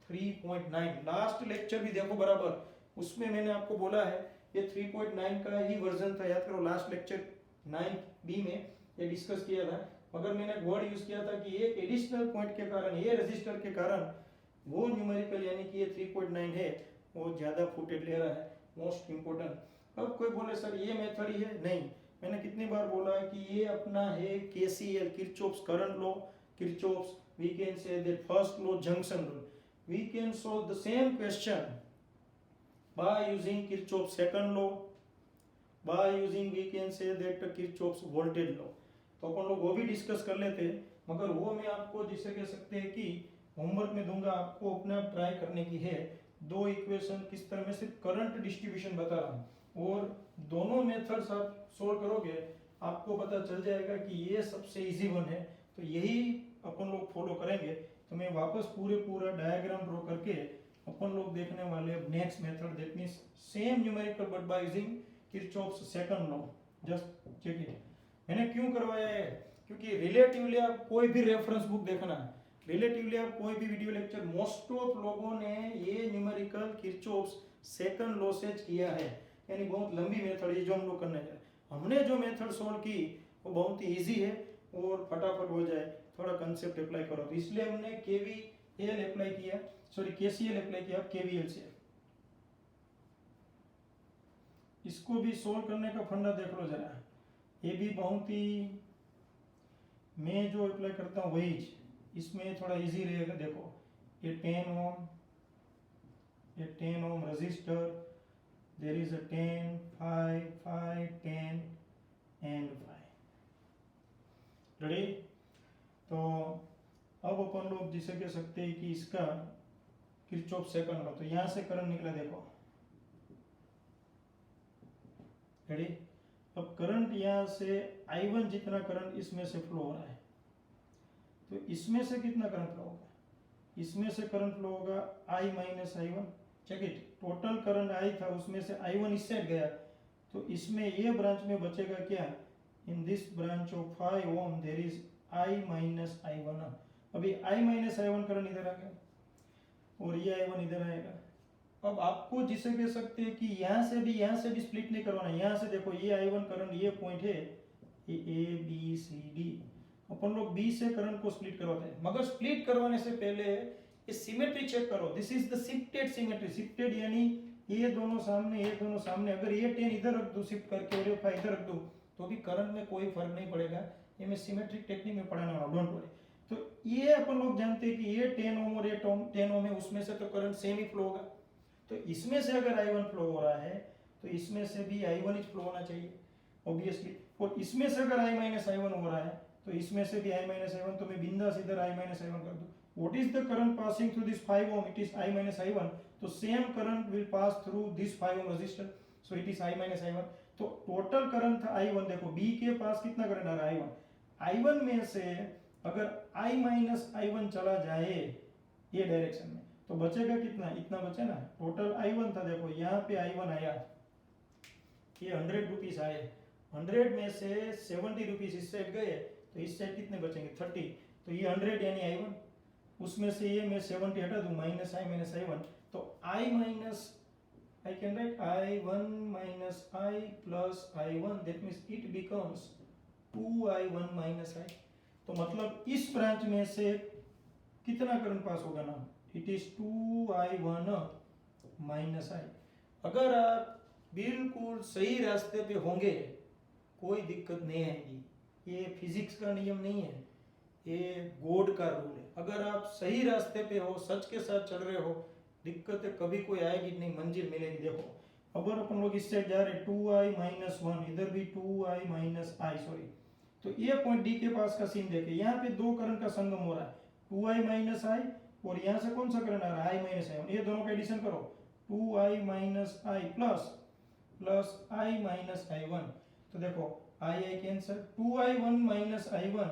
3.9। Last lecture भी देखो बराबर, उसमें मैंने आपको बोला है ये 3.9 का ही वर्जन था, याद करो। लास्ट लेक्चर 9B में ये डिस्कस किया था, मगर मैंने वर्ड यूज किया था कि ये एडिशनल पॉइंट के कारण, ये रजिस्टर के कारण वो न्यूमेरिकल यानी कि ये 3.9 है वो ज्यादा फुटेज ले रहा है, मोस्ट इंपोर्टेंट। अब कोई बोले सर ये मेथड ही है, नहीं, मैंने कितनी बार बोला है कि ये अपना है KCL, Kirchhoff's current law, Kirchhoff's we can say that first law junction rule. We can solve the same question by using Kirchhoff's second law, by using we can say that Kirchhoff's voltage law. तो अपन लोग वो भी डिस्कस कर लेते हैं, मगर वो मैं आपको जिसे कह सकते हैं कि होमवर्क में दूंगा, आपको अपने आप ट्राई करने की है। दो इक्वेशन किस तरह, में सिर्फ करंट डिस्ट्रीब्यूशन बता रहा हूँ और दोनों मेथड्स आप सोल्व करोगे आपको पता चल जाएगा कि ये सबसे इजी वन है, तो यही अपन लोग फॉलो करेंगे। तो मैं वापस पूरा डायग्राम ड्रॉ करके अपन लोग देखने वाले अब next method, that means same numerical but by using Kirchhoff's second law. Just check it. मैंने क्यों करवाया है, क्योंकि रिलेटिवली आप कोई भी रेफरेंस बुक देखना, रिलेटिवली आप कोई भी वीडियो लेक्चर, मोस्ट ऑफ लोगों ने ये न्यूमेरिकल किरचॉफ्स सेकंड लॉ से किया है, यानी बहुत लंबी मेथड है जो हम लोग करने जा रहे हैं। हमने जो मेथड सोल्व की वो बहुत ही इजी है और फटाफट हो जाए, थोड़ा कंसेप्ट अप्लाई करो, तो इसलिए हमने केवीएल अप्लाई किया, सॉरी केसीएल अप्लाई किया केवीएल से। इसको भी सोल्व करने का फंडा देख लो जरा, ये भी बहुत ही, मैं जो अप्लाई करता हूँ वही, इसमें थोड़ा इजी रहेगा। देखो ये 10 ohm resistor, there is a 10 5 5 10 and 5, ready. तो अब अपन लोग जिसे कह सकते हैं कि इसका किरचॉफ सेकंड लॉ, तो यहां से करंट निकला, देखो रेडी। अब करंट यहां से I1 जितना करंट इसमें से फ्लो हो रहा है, तो इसमें से कितना करंट फ्लो होगा, इसमें से करंट फ्लो होगा I minus I1। Check it, total current I था, उसमें से I1 इस साइड गया, तो इसमें ये ब्रांच में बचेगा क्या, in this branch of 5 ohm there is I minus I1। अभी I माइनस I1 करंट इधर आ गया और ये I1 इधर आएगा। अब आपको जिसे कह सकते हैं कि यहाँ से भी स्प्लिट नहीं करवाना, यहाँ से देखो ये I1 करंट, ये पॉइंट है, ये A B C D, अपन लोग B से करंट को स्प्लिट करवाते हैं, मगर स्प्लिट करवाने से पहले ये सिमेट्री चेक करो। This is the shifted symmetry, shifted यानी ये दोनों सामने, ये दोनों सामने, अगर ये 10 इधर रख दूं शिफ्ट करके और ये 5 इधर रख दूं तो भी करंट में कोई फर्क नहीं पड़ेगा। ये मैं सिमेट्रिक टेक्निक में पढ़ाने वाला हूं, डोंट वरी। तो ये अपन लोग जानते हैं कि ये 10 ओम और ये 10 ओम है, उसमें से तो करंट सेम ही फ्लो होगा, तो इसमें से अगर I1 फ्लो हो रहा है तो इसमें से भी I1 ही फ्लो होना चाहिए ऑब्वियसली, और इसमें से अगर I माइनस I1 हो रहा है तो इसमें से भी I माइनस I1, तो मैं बिंदास इधर I माइनस I1 कर दूं। What is the current passing through this 5 ohm? It is I minus I1. तो same current will pass through this 5 ohm resistor. So it is I minus I1. तो टोटल करंट था I1, देखो B के पास कितना करंट आ रहा है I1, I1 में से अगर I माइनस I1 चला जाए ये डायरेक्शन में तो बचेगा कितना, इतना बचे ना। टोटल I1 था, देखो यहाँ पे I1 आया, ये 100 रुपीज आए, 100 में से 70 रुपीज इस साइड गए, तो इस साइड कितने बचेंगे 30, तो ये 100 यानी I1, उसमें से ये मैं 70 हटा दूं, माइनस I, तो I minus I can write I1 minus I plus I1, that means it becomes 2I1 minus I। तो मतलब इस ब्रांच में से कितना करंट पास होगा ना, it is 2I1 minus I। अगर आप बिल्कुल सही रास्ते पे होंगे कोई दिक्कत नहीं आएगी, ये फिजिक्स का नियम नहीं है, ये गॉड का रूल है। अगर आप सही रास्ते पे हो, सच के साथ चल रहे हो, दिक्कतें कभी कोई आएगी नहीं, मंजिल मिलेगी। देखो अगर अपन लोग इससे जा रहे 2I माइनस 1, इधर भी 2I माइनस I, सॉरी, तो ये पॉइंट डी के पास का सीन देखे, यहाँ पे दो करंट का संगम हो रहा है, 2I माइनस I और यहाँ से कौन सा करंट आ रहा है I माइनस I, ये दोनों का एडिशन करो, 2I minus I plus I minus I1, तो देखो I cancel, 2I1 minus I1,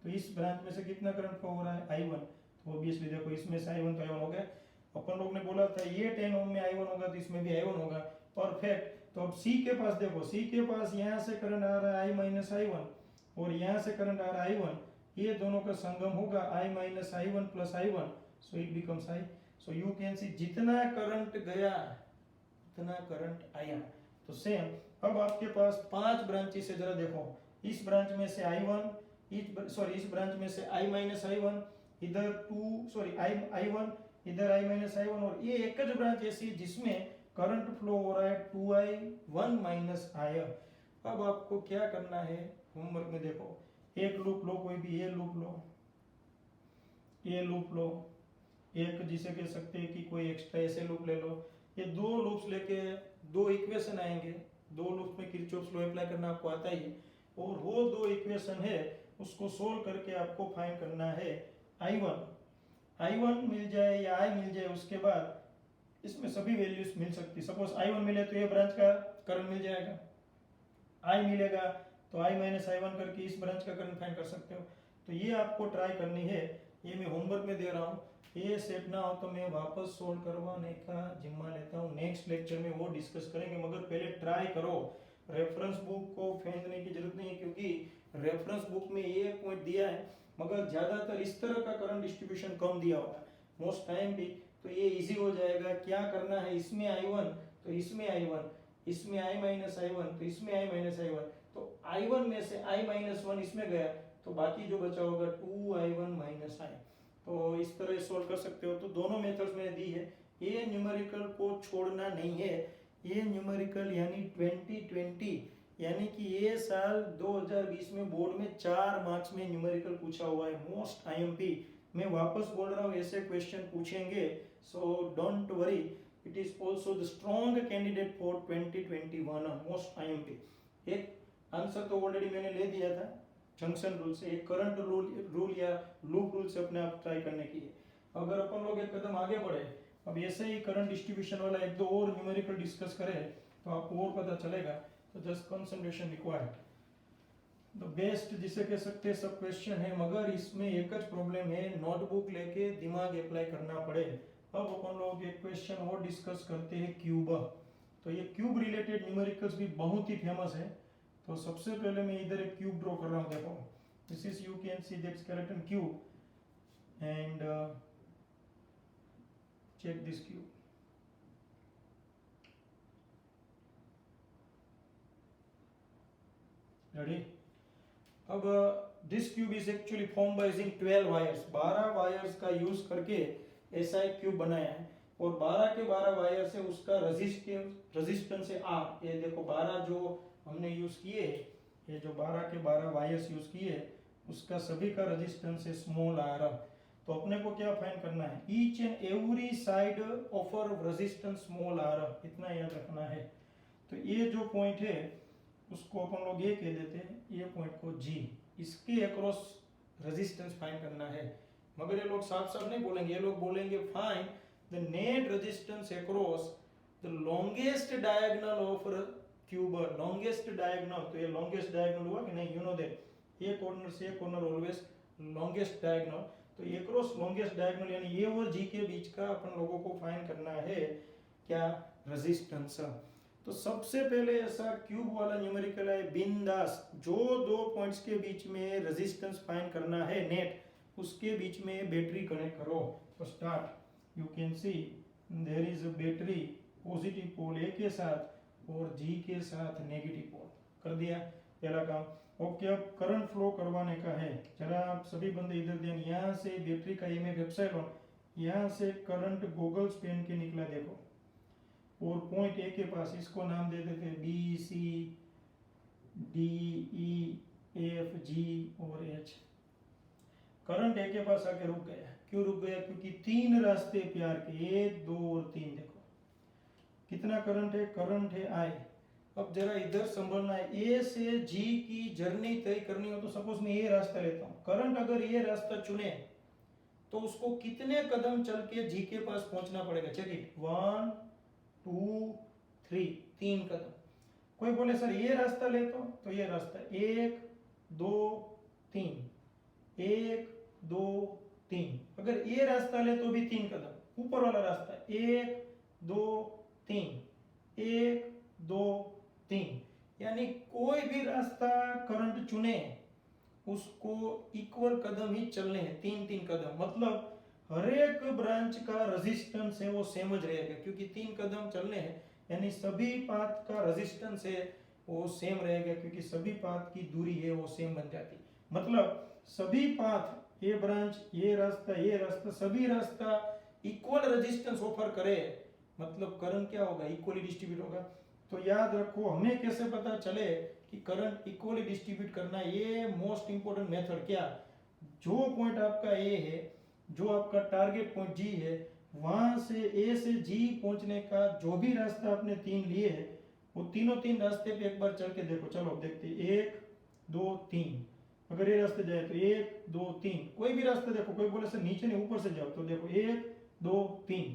तो इस ब्रांच में से कितना करंट फ्लो हो रहा है I1, तो ऑब्वियसली देखो इसमें से I1 तो I1 हो गया। अपन लोग ने बोला था ये 10 ओम में I1 होगा तो इसमें भी I1 होगा, परफेक्ट। तो अब C के पास देखो, C के पास यहाँ से करंट आ रहा है I माइनस I1 और यहाँ से करंट आ रहा है I1, ये दोनों का संगम होगा I minus I1 plus I1, so it becomes I। So you can सी जितना करंट गया उतना करंट आया। तो सेम अब आपके पास 5 ब्रांचेस है, जरा देखो, इस ब्रांच में से I1, इस ब्रांच में से I माइनस I1, इधर 2 सॉरी I1, इधर I माइनस I1, और ये एक जो ब्रांच ऐसी जिसमें करंट फ्लो हो रहा है 2I1 माइनस I। अब आपको क्या करना है, होमवर्क में देखो, एक लूप लो, कोई भी ये लूप लो, ये लूप लो, एक जिसे कह सकते हैं कि कोई एक्स्ट्रा ऐसे लूप ले लो, ये दो लूप्स लेके दो इक्वेशन आएंगे, दो लूप में किरचॉफ्स लॉ अप्लाई करना आपको आता ही है, और वो दो इक्वेशन है उसको सोल्व करके आपको फाइंड करना है I1 I1 मिल जाए या I मिल जाए, उसके बाद इसमें सभी वैल्यूज मिल सकती। सपोज I1 मिले तो ये ब्रांच का करंट मिल जाएगा, I मिलेगा तो I माइनस I1 करके इस ब्रांच का करंट फाइंड कर सकते हो। तो ये आपको ट्राई करनी है, ये मैं होमवर्क में दे रहा हूँ। ये सेट ना हो तो मैं वापस सोल्व करवाने का जिम्मा लेता हूँ, नेक्स्ट लेक्चर में वो डिस्कस करेंगे, मगर पहले ट्राई करो। रेफरेंस बुक को फेंकने की जरूरत नहीं है, क्योंकि रेफरेंस बुक में ये पॉइंट दिया है, मगर ज़्यादातर इस तरह का करंट डिस्ट्रीब्यूशन कम दिया होगा मोस्ट टाइम भी। तो ये इजी हो जाएगा। क्या करना है, इसमें I1 तो इसमें I1, इसमें I माइनस I1 तो इसमें I माइनस I1, तो I1 में से I माइनस 1 इसमें गया तो बाकी जो बचा होगा 2I1 माइनस I। तो इस तरह सोल्व कर सकते हो। तो दोनों मेथड्स मैंने दी है। ये न्यूमेरिकल को छोड़ना नहीं है। ये न्यूमेरिकल यानी 2020 यानी कि ये साल 2020 में बोर्ड में 4 मार्क्स में न्यूमेरिकल पूछा हुआ है, मोस्ट IMP। मैं वापस बोल रहा हूँ, ऐसे क्वेश्चन पूछेंगे, so don't worry, it is also the strong candidate for 2021 most IMP। एक आंसर तो ऑलरेडी मैंने ले दिया था जंक्शन रूल से, एक करंट रूल या लूप रूल से अपने आप ट्राई करने की है। अगर अपन लोग एक कदम आगे बढ़े, अब ऐसे ही करंट डिस्ट्रीब्यूशन वाला एक दो और न्यूमेरिकल डिस्कस करें तो आपको और पता चलेगा। तो just concentration required. The best जिसे कह सकते हैं सब क्वेश्चन है, मगर इसमें एक ज प्रॉब्लम है, नोटबुक लेके दिमाग अप्लाई करना पड़े। अब अपन लोग एक क्वेश्चन और डिस्कस करते हैं, क्यूब। तो ये क्यूब रिलेटेड न्यूमेरिकल्स भी बहुत ही फेमस है। तो सबसे पहले मैं इधर एक क्यूब ड्रॉ कर रहा हूँ, देखो this is, you can see that skeleton cube and check this cube. Ready? अब this cube is actually form by using 12 wires, 12 wires का यूज करके ऐसा एक क्यूब बनाया है। और 12 के 12 वायर से उसका रेजिस्टेंस है R। ये देखो 12 जो हमने यूज किए, ये जो 12 के 12 वायर्स यूज किए उसका सभी का रेजिस्टेंस है स्मॉल r। तो अपने को क्या फाइंड करना है, each and every side offer resistance small r, इतना याद रखना है। तो ये जो पॉइंट है उसको अपन लोग ये कह देते हैं, ये पॉइंट को G, इसके अक्रॉस रेजिस्टेंस फाइंड करना है। मगर ये लोग साफ साफ नहीं बोलेंगे, ये लोग बोलेंगे find the net resistance across the longest diagonal of cube. Longest diagonal, तो ये लॉन्गेस्ट डायगोनल हुआ कि नहीं, यू नो दैट ये कॉर्नर से ये कॉर्नर ऑलवेज लॉन्गेस्ट डायगोनल। तो ये क्रॉस लॉन्गेस्ट डायगोनल यानी ये और G के बीच का अपन लोगों को फाइंड करना है क्या, रेजिस्टेंस। तो सबसे पहले ऐसा क्यूब वाला न्यूमेरिकल है बिंदास, जो दो पॉइंट्स के बीच में रेजिस्टेंस फाइंड करना है नेट, उसके बीच में बैटरी कनेक्ट करो। तो start, you can see there is a battery, positive pole A के साथ और G के साथ नेगेटिव पोल। कर दिया पहला काम। ओके, अब करंट फ्लो करवाने का है। जरा आप सभी बंदे इधर ध्यान, यहाँ से बैटरी का EMF एप्सिलॉन, यहाँ से करंट गॉगल्स पहन के निकला देखो, और पॉइंट A के पास इसको नाम दे देते B C D E F G और H। करंट A के पास आके रुक गया। क्यों रुक गया, क्योंकि 3 रास्ते प्यार के, 1 2 और 3। देखो कितना करंट है, करंट है I। अब जरा इधर संभलना है, A से G की जर्नी तय करनी हो तो सपोज मैं ये रास्ता लेता हूँ, करंट अगर ये रास्ता चुने तो उसको कितने कदम चल के G के पास पहुंचना पड़ेगा, चेक इट, 1 2 3, 3 कदम। कोई बोले सर ये रास्ता लेता हूं तो ये रास्ता 1 2 3, 1 2 3। अगर ये रास्ता ले तो भी 3 कदम, ऊपर वाला रास्ता 1 2 3, 1 2 3। यानी कोई भी रास्ता करंट चुने उसको इक्वल कदम ही चलने हैं, 3 कदम। मतलब हर एक ब्रांच का रेजिस्टेंस है वो सेम ज रहेगा, क्योंकि 3 कदम चलने हैं, यानी सभी पाथ का रेजिस्टेंस है वो सेम रहेगा, क्योंकि सभी पाथ की दूरी है वो सेम बन जाती। मतलब सभी पाथ, ये ब्रांच, ये रास्ता, सभी रास्ता इक्वल रेजिस्टेंस ऑफर करे, मतलब करंट क्या होगा, इक्वली डिस्ट्रीब्यूट होगा। तो याद रखो, हमें कैसे पता चले कि करंट इक्वली डिस्ट्रीब्यूट करना, ये मोस्ट इंपोर्टेंट मेथड। क्या, जो पॉइंट आपका A है, जो आपका टारगेट पॉइंट G है, वहां से A से G पहुंचने का जो भी रास्ता आपने 3 लिए है, वो तीनों 3 रास्ते पे एक बार चल के देखो। चलो देखते, 1 2 3, अगर ये रास्ते जाए तो 1 2 3, कोई भी रास्ता देखो, कोई बोले सर नीचे नहीं ऊपर से जाओ, तो देखो 1 2 3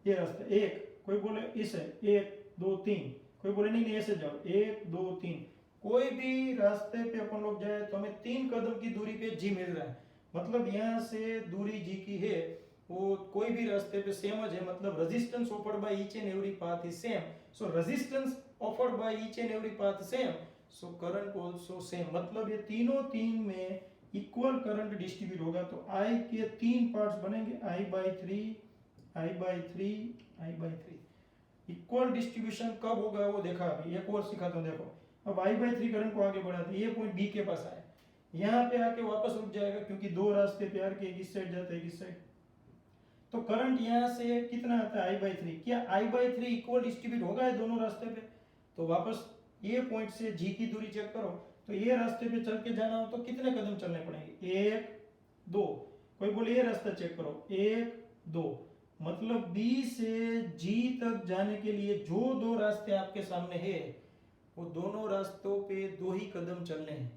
ये रास्ता, एक कोई बोले इसे 1 2 3, कोई बोले नहीं नहीं ऐसे जाओ 1 2 3, कोई भी रास्ते पे अपन लोग जाए तो हमें 3 कदम की दूरी पे जी मिल रहा है, मतलब यहाँ से दूरी जी की है वो कोई भी रास्ते पे सेम है, मतलब resistance offered by each and every path is same, so resistance offered by each and every path same, so current also same, मतलब ये तीनों तीन में इक्वल करंट डिस्ट्रीब्यूट होगा। तो आई के 3 पार्ट्स बनेंगे, I/3 I/3 I/3। Equal distribution कब होगा वो देखा, अभी एक और सिखाता हूँ। देखो अब I/3 करंट को आगे बढ़ाते, ये पॉइंट बी के पास आया, यहाँ पे आके वापस रुक जाएगा क्योंकि दो रास्ते पे आके एक इस साइड जाता है एक इस साइड, तो करंट यहाँ से कितना आता है I/3, क्या I/3 इक्वल डिस्ट्रीब्यूट होगा है दोनों रास्ते पे, तो वापस ये पॉइंट से जी की दूरी चेक करो, तो ये रास्ते पे चल के जाना हो तो कितने कदम चलने पड़ेंगे, 1 2, कोई बोले ये रास्ता चेक करो 1 2, मतलब बी से जी तक जाने के लिए जो दो रास्ते आपके सामने है वो दोनों रास्तों पे 2 ही कदम चलने हैं।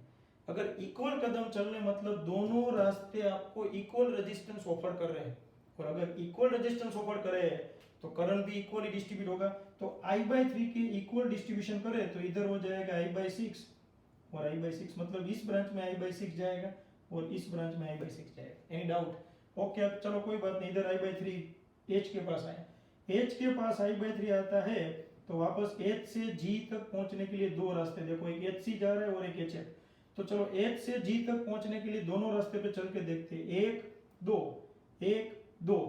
अगर इक्वल कदम चलने मतलब दोनों रास्ते आपको इक्वल रेजिस्टेंस ऑफर कर रहे हैं, और अगर इक्वल रेजिस्टेंस ऑफर कर रहे हैं तो करंट भी इक्वली डिस्ट्रीब्यूट होगा। तो I/3 के इक्वल डिस्ट्रीब्यूशन करें तो इधर हो जाएगा I/6 और I/6, मतलब इस ब्रांच में I/6 जाएगा और इस ब्रांच में I/6 जाएगा। Any doubt? ओके, अब चलो कोई बात नहीं, इधर I/3 H के पास आया, H के पास I/3 आता है तो वापस H से G तक पहुंचने के लिए दो रास्ते, देखो एक HC जा रहा है और एक HF, तो चलो H से G तक पहुंचने के लिए दोनों रास्ते पे चल के देखते हैं, 1 2 1 2,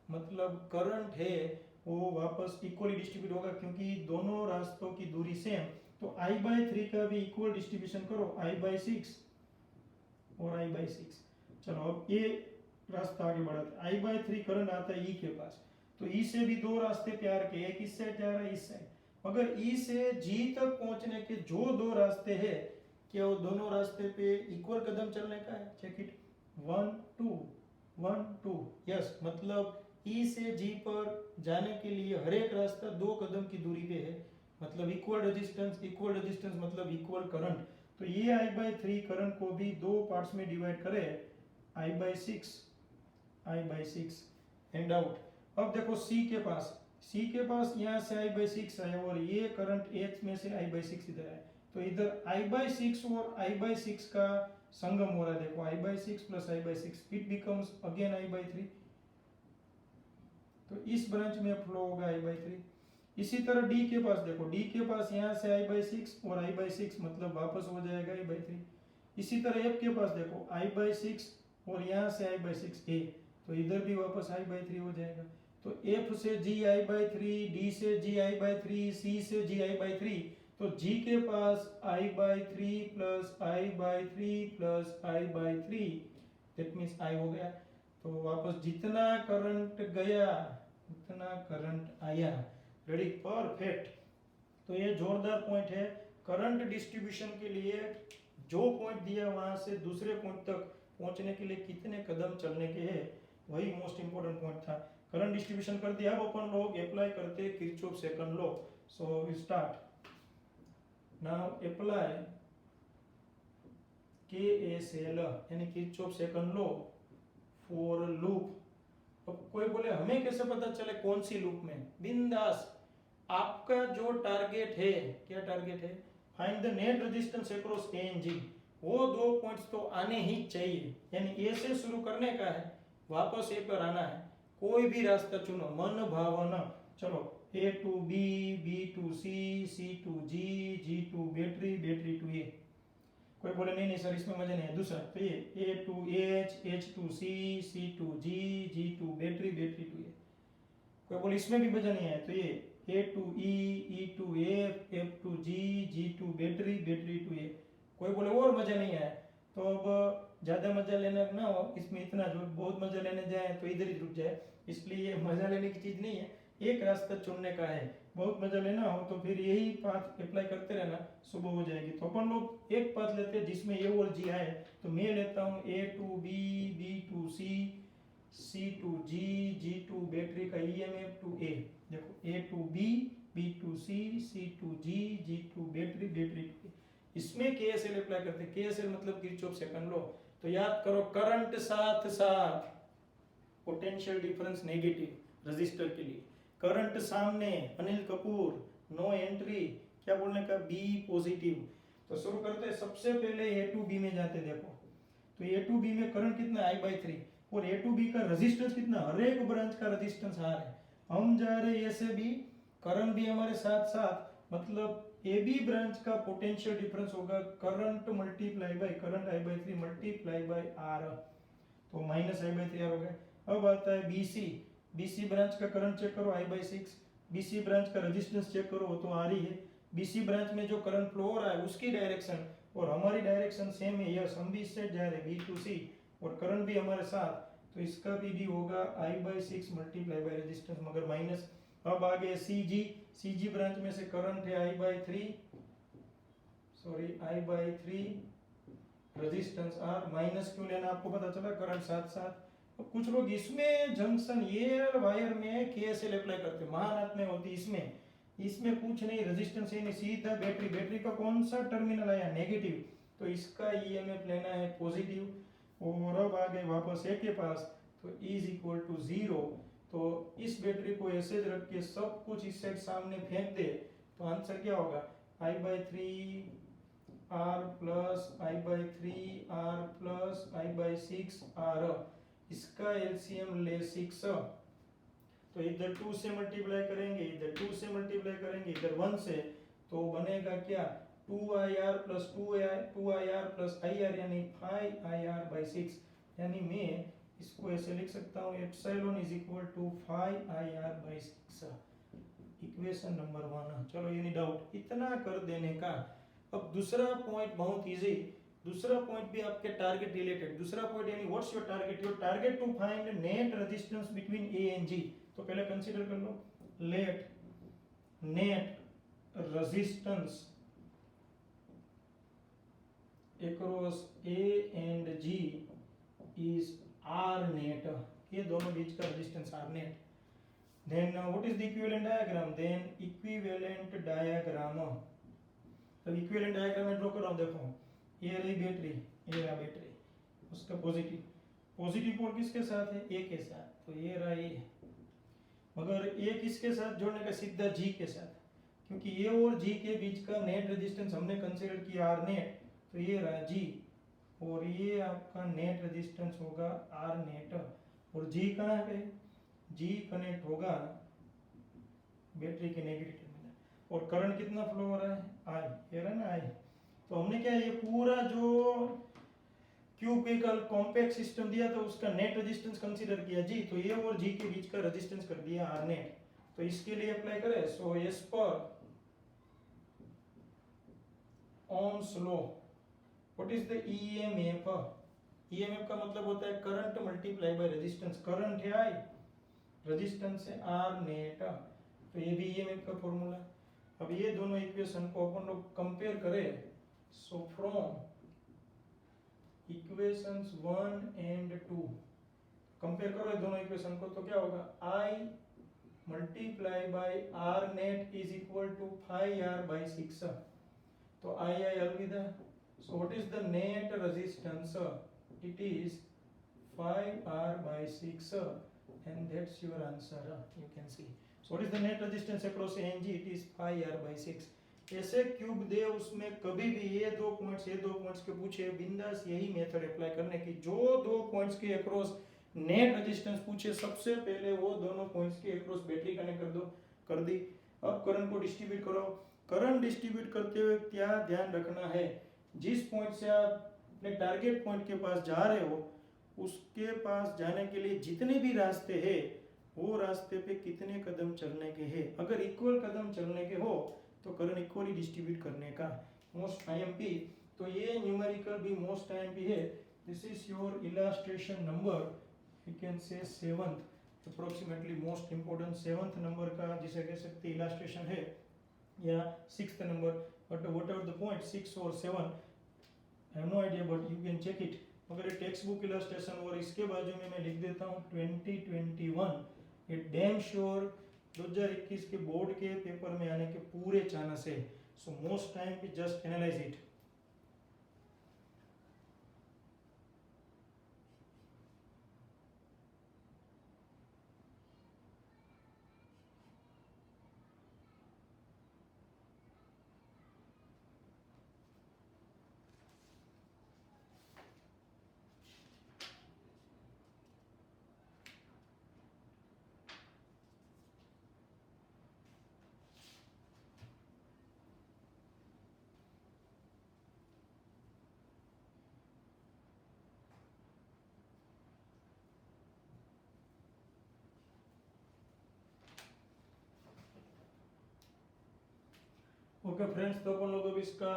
मतलब करंट है वो वापस इक्वली डिस्ट्रीब्यूट होगा क्योंकि दोनों रास्तों की दूरी सेम। तो I/3 का भी इक्वल डिस्ट्रीब्यूशन करो, I/6 और I/6। चलो अब ये रास्ता आगे बढ़ाते, I/3 करंट आता है E के पास, तो E से भी दो रास्ते प्यार के, एक इस साइड जा रहा है इस साइड, अगर E से G तक पहुंचने के जो दो रास्ते हैं क्या वो दोनों रास्ते पे इक्वल कदम चलने का है, चेक इट, 1 2 1 2, यस, मतलब E से G पर जाने के लिए हर एक रास्ता 2 कदम की दूरी पे है, मतलब इक्वल रेजिस्टेंस मतलब इक्वल करंट। तो ये I/3 करंट को भी दो पार्ट्स में डिवाइड करें, I/6 एंड आउट। अब देखो C के पास यहाँ से I/6 है और ये करंट H में से I/6 इधर है, तो इधर I/6 और I/6 का संगम हो रहा है, देखो I/6 plus I/6 it becomes again I/3, तो इस ब्रांच में फ्लो होगा I/3। इसी तरह D के पास देखो, D के पास यहाँ से I/6 और I/6 मतलब वापस हो जाएगा I/3। इसी तरह F के पास देखो I/6 और यहाँ से I/6 है, तो इधर भी वापस I/3 हो जाएगा। तो F से G I/3, D से G I/3, C से G I/3, तो G के पास I/3 plus I/3 plus I/3, that means I हो गया, तो वापस जितना करंट गया उतना करंट आया। Ready, perfect. तो ये जोरदार पॉइंट है, करंट डिस्ट्रीब्यूशन के लिए जो पॉइंट दिया वहां से दूसरे पॉइंट तक पहुंचने के लिए कितने कदम चलने के हैं, वही मोस्ट इंपोर्टेंट पॉइंट था। करंट डिस्ट्रीब्यूशन कर दिया, अब अपन लोग अप्लाई करते हैं Kirchhoff second law. So we start now, apply KSL यानी Kirchhoff second law for loop. अब कोई बोले हमें कैसे पता चले कौन सी लूप में, बिंदास, आपका जो टारगेट है, क्या टारगेट है, find the net resistance across A and G, वो दो पॉइंट्स तो आने ही चाहिए, यानी A से शुरू करने का है, वापस A पर आना है, कोई भी रास्ता चुनो, मन भावना। चलो A to B, B to C, C to G, G to battery, battery to A। कोई बोले नहीं नहीं सर इसमें मजा नहीं है, दूसरा तो ये A to H, H to C, C to G, G to battery, battery to A। कोई बोले इसमें भी मजा नहीं है, तो ये A to E, E to F, F to G, G to battery, battery to A। कोई बोले और मजा नहीं है, तो अब ज्यादा मजा लेना ना हो इसमें, इतना जो बहुत मजा लेने जाए तो इधर ही रुक जाए, इसलिए मजा लेने की चीज नहीं है, एक रास्ता चुनने का है। बहुत मजा लेना हो तो फिर यही पाथ अप्लाई करते रहना, सुबह हो जाएगी। तो अपन लोग एक पाथ लेते हैं जिसमें A और G आए, तो मैं लेता हूँ A to B, B to C, C to G, G to battery का EMF to A। देखो A to B, B to C, C to G, G to battery, battery to A। इसमें केएसएल अप्लाई करते हैं। केएसएल मतलब किरचॉफ सेकंड लॉ। तो याद करो करंट साथ साथ पोटेंशियल डिफरेंस नेगेटिव रजिस्टर के लिए, करंट सामने अनिल कपूर नो एंट्री, क्या बोलने का बी पॉजिटिव। तो शुरू करते हैं, सबसे पहले ए टू बी में जाते, देखो तो ए टू बी में करंट कितना आई बाई 3 और ए टू बी का रेजिस्टेंस कितना, हर एक ब्रांच का रेजिस्टेंस आर है। हम जा रहे ए से बी, करंट भी हमारे साथ साथ, मतलब ए बी ब्रांच का पोटेंशियल डिफरेंस होगा current multiply by current I by 3 multiply by R, तो माइनस आई बाई 3 आर हो गया। अब आता है बीसी, बीसी ब्रांच का करंट चेक करो आई बाई 6, बीसी ब्रांच का रेजिस्टेंस चेक करो वो तो आ रही है। बीसी ब्रांच में जो करंट फ्लो हो रहा है उसकी डायरेक्शन और हमारी डायरेक्शन सेम है, यस हम भी इससे जा रहे हैं बी टू सी और करंट भी हमारे साथ, तो इसका भी डी होगा I by 6 multiply by resistance मगर माइनस। अब आगे सीजी, सीजी ब्रांच में से करंट है आई बाई 3 रेजिस्टेंस आर, माइनस क्यों लेना आपको पता चला, करंट साथ साथ। तो कुछ लोग इसमें जंक्शन ये वायर में केएसएल अप्लाई करते हैं, महानाथ में होती इसमें कुछ नहीं, रेजिस्टेंस है नहीं, सीधा बैटरी, बैटरी का कौन सा टर्मिनल आया नेगेटिव, तो इसका ईएमएफ लेना है पॉजिटिव। और अब आ गए वापस ए के पास, तो इज इक्वल टू 0, तो इस बैटरी को ऐसे रख के सब कुछ इस साइड सामने फेंक दे, तो आंसर क्या होगा I by 3 R plus I by 3 R plus I by 6 R, इसका एलसीएम ले 6, तो इधर 2 से मल्टीप्लाई करेंगे, इधर 2 से मल्टीप्लाई करेंगे, इधर 1 से, तो बनेगा क्या 2IR plus 2IR plus IR यानी 5IR बाई 6, यानी मैं इसको ऐसे लिख सकता हूँ epsilon is equal to 5IR by 6, equation number 1। चलो ये नहीं डाउट, इतना कर देने का। अब दूसरा पॉइंट बहुत इजी, दूसरा पॉइंट भी आपके टारगेट रिलेटेड, दूसरा पॉइंट यानी what's your target to find net resistance between A and G. तो पहले कंसीडर कर लो, let net resistance across A and G is R net, ये दोनों बीच का resistance R net. Then what is the equivalent diagram, then equivalent diagram, तो इक्विवेलेंट डायग्राम में ड्रॉ कर रहा हूं, देखो ये रही बैटरी, ये रहा बैटरी, उसका पॉजिटिव पोल किसके साथ है, ए के साथ, तो ये रहा ए, मगर ए किसके साथ जोड़ने का, सीधा जी के साथ, क्योंकि ए और जी के बीच का नेट रेजिस्टेंस हमने कंसीडर किया आर नेट, तो ये रहा जी और ये आपका नेट रेजिस्टेंस होगा आर नेट, और जी कहाँ पे, जी कनेक्ट होगा बैटरी के नेगेटिव टर्मिनल, और करंट कितना फ्लो हो रहा है आई, ये रहा ना आई। तो हमने क्या ये पूरा जो क्यूबिकल कॉम्पैक्ट सिस्टम दिया था उसका नेट रेजिस्टेंस कंसीडर किया जी, तो ये और जी के बीच का रेजिस्टेंस कर दिया आर नेट। तो इसके लिए अप्लाई करें, so as per Ohm's law what is the EMF, EMF का मतलब होता है current multiply by resistance, current है आई, रेजिस्टेंस है आर नेट, तो ये भी ईएमएफ का फॉर्मूला। अब ये दोनों इक्वेशन को अपन लोग कंपेयर करें, so from equations 1 and 2 compare करो ये दोनों इक्वेशन को, तो क्या होगा I multiply by R net is equal to 5R by 6, तो I अलविदा, so what is the net resistance, it is 5R by 6 and that's your answer, you can see. So what is the net resistance across A and G, it is 5R by 6। ऐसे क्यूब दे उसमें कभी भी ये दो पॉइंट्स के पूछे, बिंदास यही मेथड अप्लाई करने की, जो दो पॉइंट्स के अक्रॉस नेट रेजिस्टेंस पूछे सबसे पहले वो दोनों पॉइंट्स के अक्रॉस बैटरी कनेक्ट कर दो, कर दी। अब करंट को डिस्ट्रीब्यूट करो, करंट डिस्ट्रीब्यूट करते हुए क्या ध्यान रखना है, जिस पॉइंट से आप अपने टारगेट पॉइंट के पास जा रहे हो उसके पास जाने के लिए जितने भी रास्ते हैं वो रास्ते पे कितने कदम चलने के हैं, अगर इक्वल कदम चलने के हो तो करंट इक्वली डिस्ट्रीब्यूट करने का मोस्ट आईएमपी। तो ये न्यूमेरिकल भी मोस्ट आईएमपी है, this is your illustration number, you can say 7th, approximately most important 7th number का जिसे कह सकते इलस्ट्रेशन है, या 6th नंबर, but whatever the point 6 और 7 I have no idea but you can check it. मगर टेक्स्ट बुक इलस्ट्रेशन और इसके बाजू में मैं लिख देता हूँ 2021, ये डैम श्योर 2021 के बोर्ड के पेपर में आने के पूरे चांस है, सो मोस्ट टाइम पे just analyse it. Okay friends, तो अपन लोग अब इसका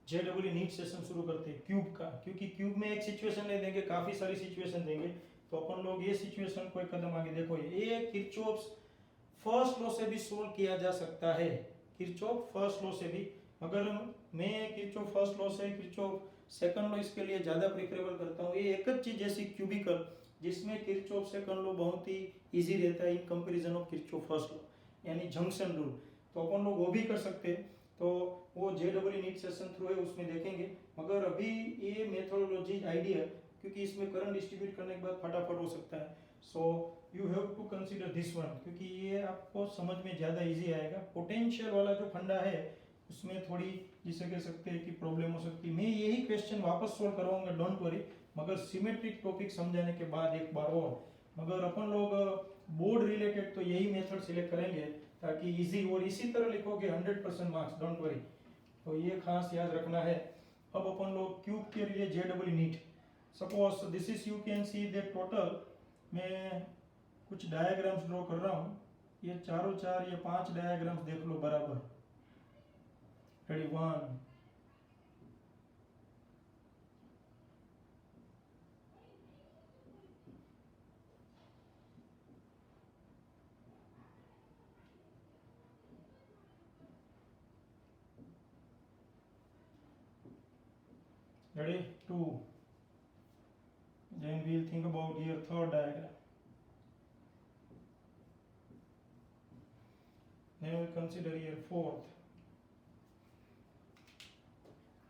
JEE नीट सेशन शुरू करते हैं क्यूब का, क्योंकि क्यूब में एक सिचुएशन नहीं देंगे, काफी सारी सिचुएशन देंगे। तो अपन लोग ये सिचुएशन को एक कदम आगे देखो, ये किरचॉफ्स फर्स्ट लॉ से भी सोल्व किया जा सकता है, किरचॉफ फर्स्ट लॉ से भी। मगर मैं किरचॉफ फर्स्ट लॉ से किरचॉफ सेकंड लॉ इसके लिए ज्यादा प्रेफरेबल करता हूँ। ये एक ज चीज जैसी क्यूबिकल, जिसमें किरचॉफ सेकंड लॉ बहुत ही इजी रहता है in comparison of Kirchhoff first law, यानी जंक्शन रूल। तो अपन लोग वो भी कर सकते हैं, तो वो JEE नीट सेशन थ्रू है, उसमें देखेंगे। मगर अभी ये मेथोडोलॉजी आइडिया, क्योंकि इसमें करंट डिस्ट्रीब्यूट करने के बाद फटाफट हो सकता है, so you have to consider this one, क्योंकि ये आपको समझ में ज़्यादा इजी आएगा। पोटेंशियल वाला जो फंडा है उसमें थोड़ी, जिसे कह सकते हैं कि प्रॉब्लम हो सकती है। मैं यही क्वेश्चन वापस सोल्व करवाऊंगा, डोंट वरी, मगर सिमेट्रिक टॉपिक समझाने के बाद एक बार और। मगर अपन लोग बोर्ड रिलेटेड तो यही मेथड सिलेक्ट करेंगे, ताकि इजी, और इसी तरह लिखोगे 100% मार्क्स, डोंट वरी। तो ये खास याद रखना है। अब अपन लोग क्यूब के लिए JEE NEET, suppose this is, you can see that total, मैं कुछ डायग्राम्स ड्रॉ कर रहा हूँ, ये चारों चार, ये 5 डायग्राम्स देख लो बराबर। Ready, 1 ready, 2, then we'll think about here third diagram, then we'll consider here fourth,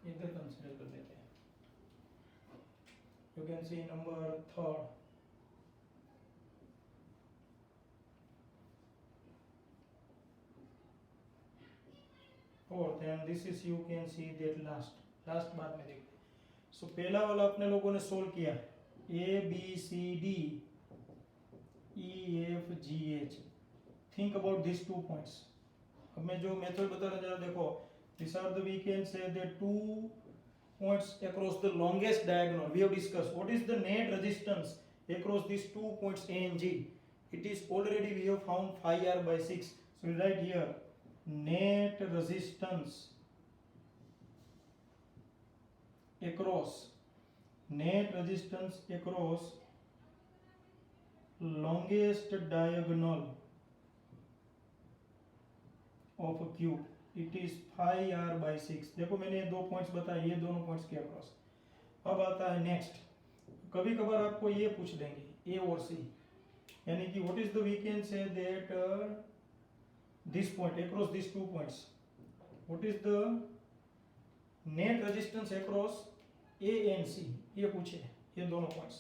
इधर कंसीडर कर लेते हैं। You can see number third, fourth, and this is, you can see that last बात में देखते हैं। सो पहला वाला अपने लोगों ने सोल्व किया, ABCD EFGH, think about this 2 points. अब मैं जो मेथड बता रहा हूँ, देखो, these are the, we can say that 2 points across the longest diagonal. We have discussed what is the net resistance across these 2 points A and G. It is already, we have found 5R/6. So we write here net resistance across longest diagonal of a cube, it is 5R/6। देखो मैंने ये 2 पॉइंट्स बताए, ये दोनों पॉइंट्स के अक्रॉस। अब आता है नेक्स्ट, कभी कभार आपको ये पूछ देंगे A और C, यानी कि what is the, we can say that this point across this 2 points, what is the net resistance across A and C, ये पूछे ये दोनों पॉइंट्स।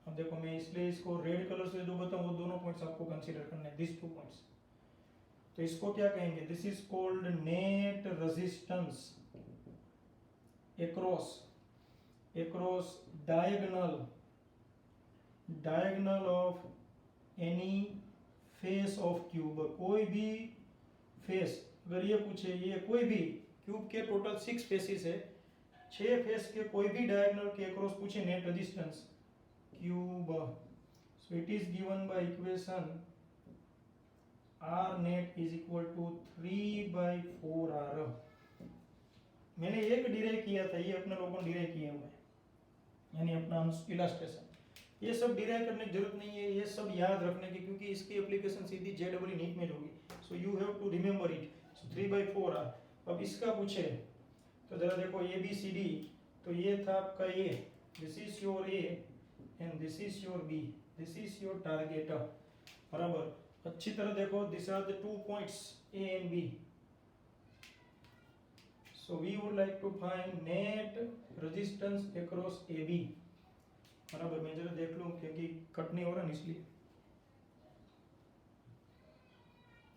अब देखो मैं इसलिए इसको रेड कलर से जो बताऊं, वो दोनों पॉइंट्स आपको कंसीडर करने हैं, दिस 2 पॉइंट्स। तो इसको क्या कहेंगे, this is called net resistance across diagonal of any face of cube। कोई भी फेस, अगर ये पूछे, ये कोई भी क्यूब के टोटल 6 फेसेस है, 6 फेस के कोई भी डायगोनल के अक्रॉस पूछे net resistance cube, so it is given by equation R net is equal to 3/4R। मैंने एक डिराइव किया था, ये अपने लोगों ने डिराइव किया हुआ है, यानी अपना इलास्ट्रेशन। ये सब डिराइव करने की जरूरत नहीं है, ये सब याद रखने की, क्योंकि इसकी एप्लीकेशन सीधी JEE नीट में होगी। So you have to remember it. So 3/4R। अब इसका पूछे तो जरा देखो ABCD, तो ये था आपका A, this is your A and this is your B, this is your target, बराबर। अच्छी तरह देखो, this are the 2 points A and B। So we would like to find net resistance across AB, बराबर। मैं जरा देख लूं क्योंकि कट नहीं हो रहा इसलिए।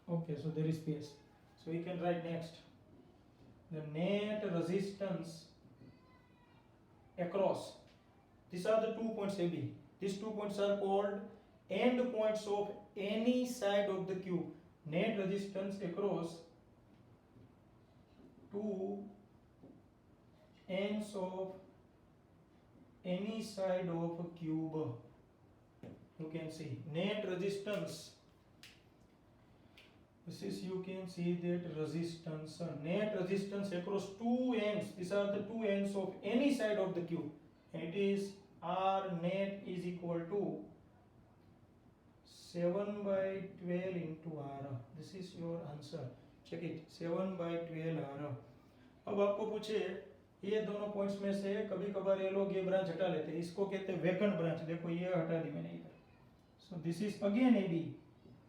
Okay, so there is space, so we can write next the net resistance across, these are the 2 points AB, these 2 points are called end points of any side of the cube, net resistance across 2 ends of any side of a cube, you can see net resistance This is, you can see that resistance, net resistance across two ends. These are the two ends of any side of the cube. And it is R net is equal to 7/12 into R. This is your answer. Check it, 7/12 R. अब आपको पूछे ये दोनों पॉइंट्स में से कभी कभार ये लोग ये ब्रांच हटा लेते हैं, इसको कहते हैं वेकेंट ब्रांच. देखो ये हटा दी मैंने इधर. So this is again A B.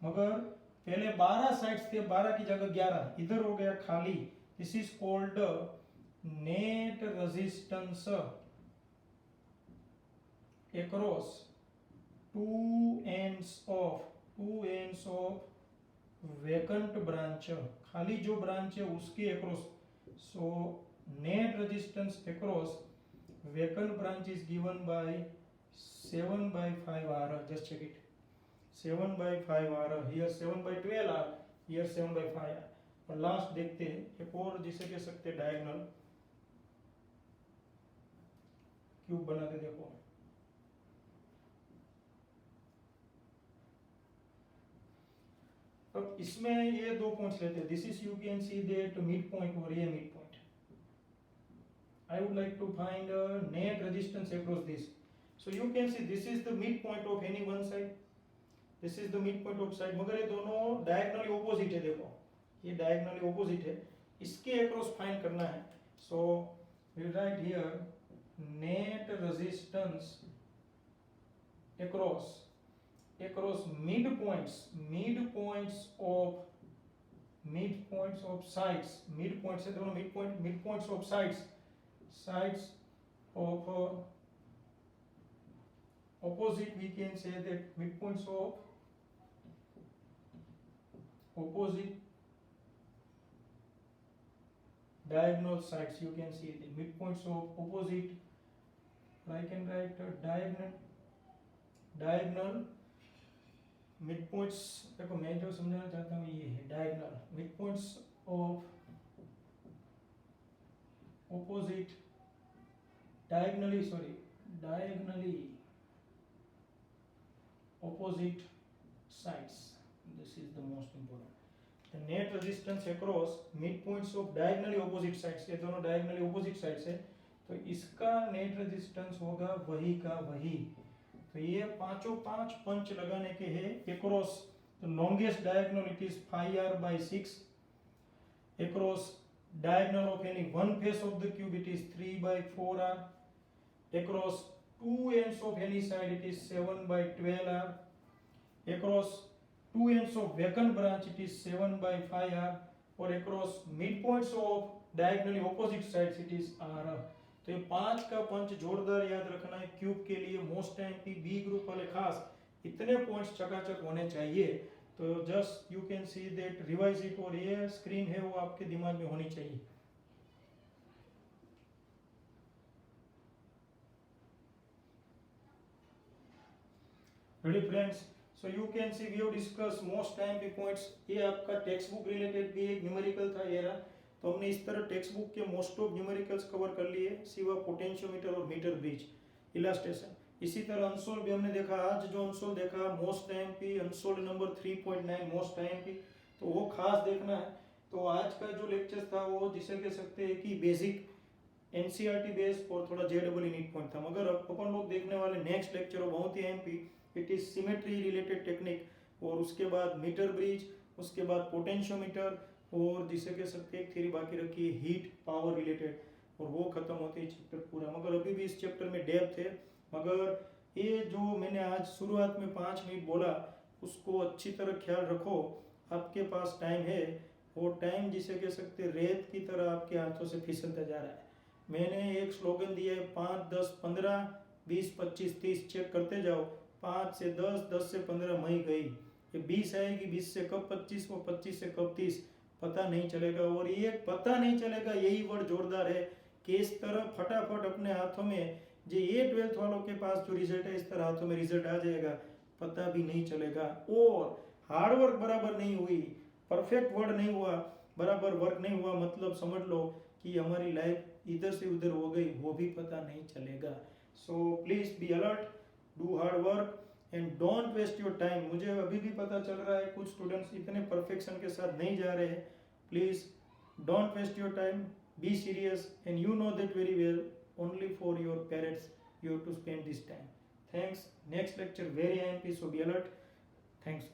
मगर पहले 12 साइड्स थे, 12 की जगह 11 इधर हो गया खाली. This is called net resistance across two ends of vacant branch. खाली जो ब्रांच है उसके across. So net resistance across vacant branch is given by 7/5 R. Just check it. 7/5 R. Here 7/12 R. Here 7/5 R. और लास्ट देखते हैं एक और जिसे कह सकते हैं डायगोनल क्यूब बनाते. देखो अब इसमें ये दो पॉइंट्स लेते हैं. This is, you can see that mid point और ये mid point. I would like to find a net resistance across this. So you can see this is the midpoint of any one side. This is the midpoint of side. मगर ये दोनों diagonally opposite है. देखो ये diagonally opposite है, इसके across find करना है. So we write here net resistance across midpoints of sides. Midpoints है दोनों midpoints of sides of opposite. We can say that midpoints of opposite diagonal sides. You can see the midpoints of opposite. I can write diagonal midpoints. देखो मैं जो समझाना चाहता हूँ ये है diagonal midpoints of opposite diagonally opposite sides. This is the most important. The net resistance across midpoints of diagonally opposite sides. ये दोनों diagonally opposite sides है, तो इसका net resistance होगा वही का वही. तो ये पांचों पांच पंच लगाने के हैं. across the longest diagonal it is 5R/6. across diagonal of any one face of the cube it is 3/4 R. across two ends of any side it is 7/12 R. across two ends of vacant branch it is 7/5 R. और across midpoints of diagonally opposite sides it is R. तो ये पांच का पंच जोरदार याद रखना है क्यूब के लिए. मोस्ट टाइम की बी ग्रुप वाले खास इतने पॉइंट्स चकाचक होने चाहिए. तो just you can see that revise it. और ये स्क्रीन है वो आपके दिमाग में होनी चाहिए. Ready friends? So you can see we have discuss most time key points. ये आपका टेक्स्ट बुक रिलेटेड भी एक न्यूमेरिकल था ये रहा. तो हमने इस तरह टेक्स्ट बुक के मोस्ट ऑफ न्यूमेरिकल्स कवर कर लिए सिवा पोटेंशियोमीटर और मीटर ब्रिज इलास्ट्रेशन. इसी तरह अनसोल्व भी हमने देखा. आज जो अनसोल्व देखा मोस्ट टाइम की अनसोल्व नंबर 3.9 मोस्ट टाइम की, तो वो खास देखना है. तो आज का जो लेक्चर था वो जिसे कह सकते हैं कि बेसिक एनसीईआरटी बेस और थोड़ा जेडबल नीट पॉइंट था. मगर अब अपन लोग देखने वाले नेक्स्ट लेक्चर बहुत ही MP. It is symmetry related technique, और उसके बाद मीटर ब्रिज, उसके बाद पोटेंशियोमीटर, और जिसे कह सकते हैं थ्योरी बाकी रखी है हीट पावर रिलेटेड, और वो खत्म होते ही चैप्टर पूरा. मगर अभी भी इस चैप्टर में डेप्थ है. मगर ये जो मैंने आज शुरुआत में 5 मिनट बोला उसको अच्छी तरह ख्याल रखो. आपके पास टाइम है, वो टाइम जिसे कह सकते हैं रेत की तरह आपके हाथों से फिसलता जा रहा है. मैंने एक स्लोगन दिया है 5, 10, 15, 20, 25, 30 चेक करते जाओ. 5 से 10, 10 से 15 मई गई. ये 20 आएगी, 20 से कब 25, वो 25 से कब 30 पता नहीं चलेगा. और ये पता नहीं चलेगा यही वर्ड जोरदार है कि इस तरह फटाफट अपने हाथों में जो ये 12th वालों के पास जो रिजल्ट है इस तरह हाथों में रिजल्ट आ जाएगा, पता भी नहीं चलेगा. और हार्डवर्क बराबर नहीं हुई, परफेक्ट वर्ड नहीं हुआ, बराबर वर्क नहीं हुआ, मतलब समझ लो कि हमारी लाइफ इधर से उधर हो गई, वो भी पता नहीं चलेगा. So please be alert, do hard work and don't waste your time. मुझे अभी भी पता चल रहा है कुछ स्टूडेंट्स इतने परफेक्शन के साथ नहीं जा रहे हैं। Please don't waste your time, be serious and you know that very well, only for your parents you have to spend this time. Thanks. Next lecture very IMP, so be alert. Thanks.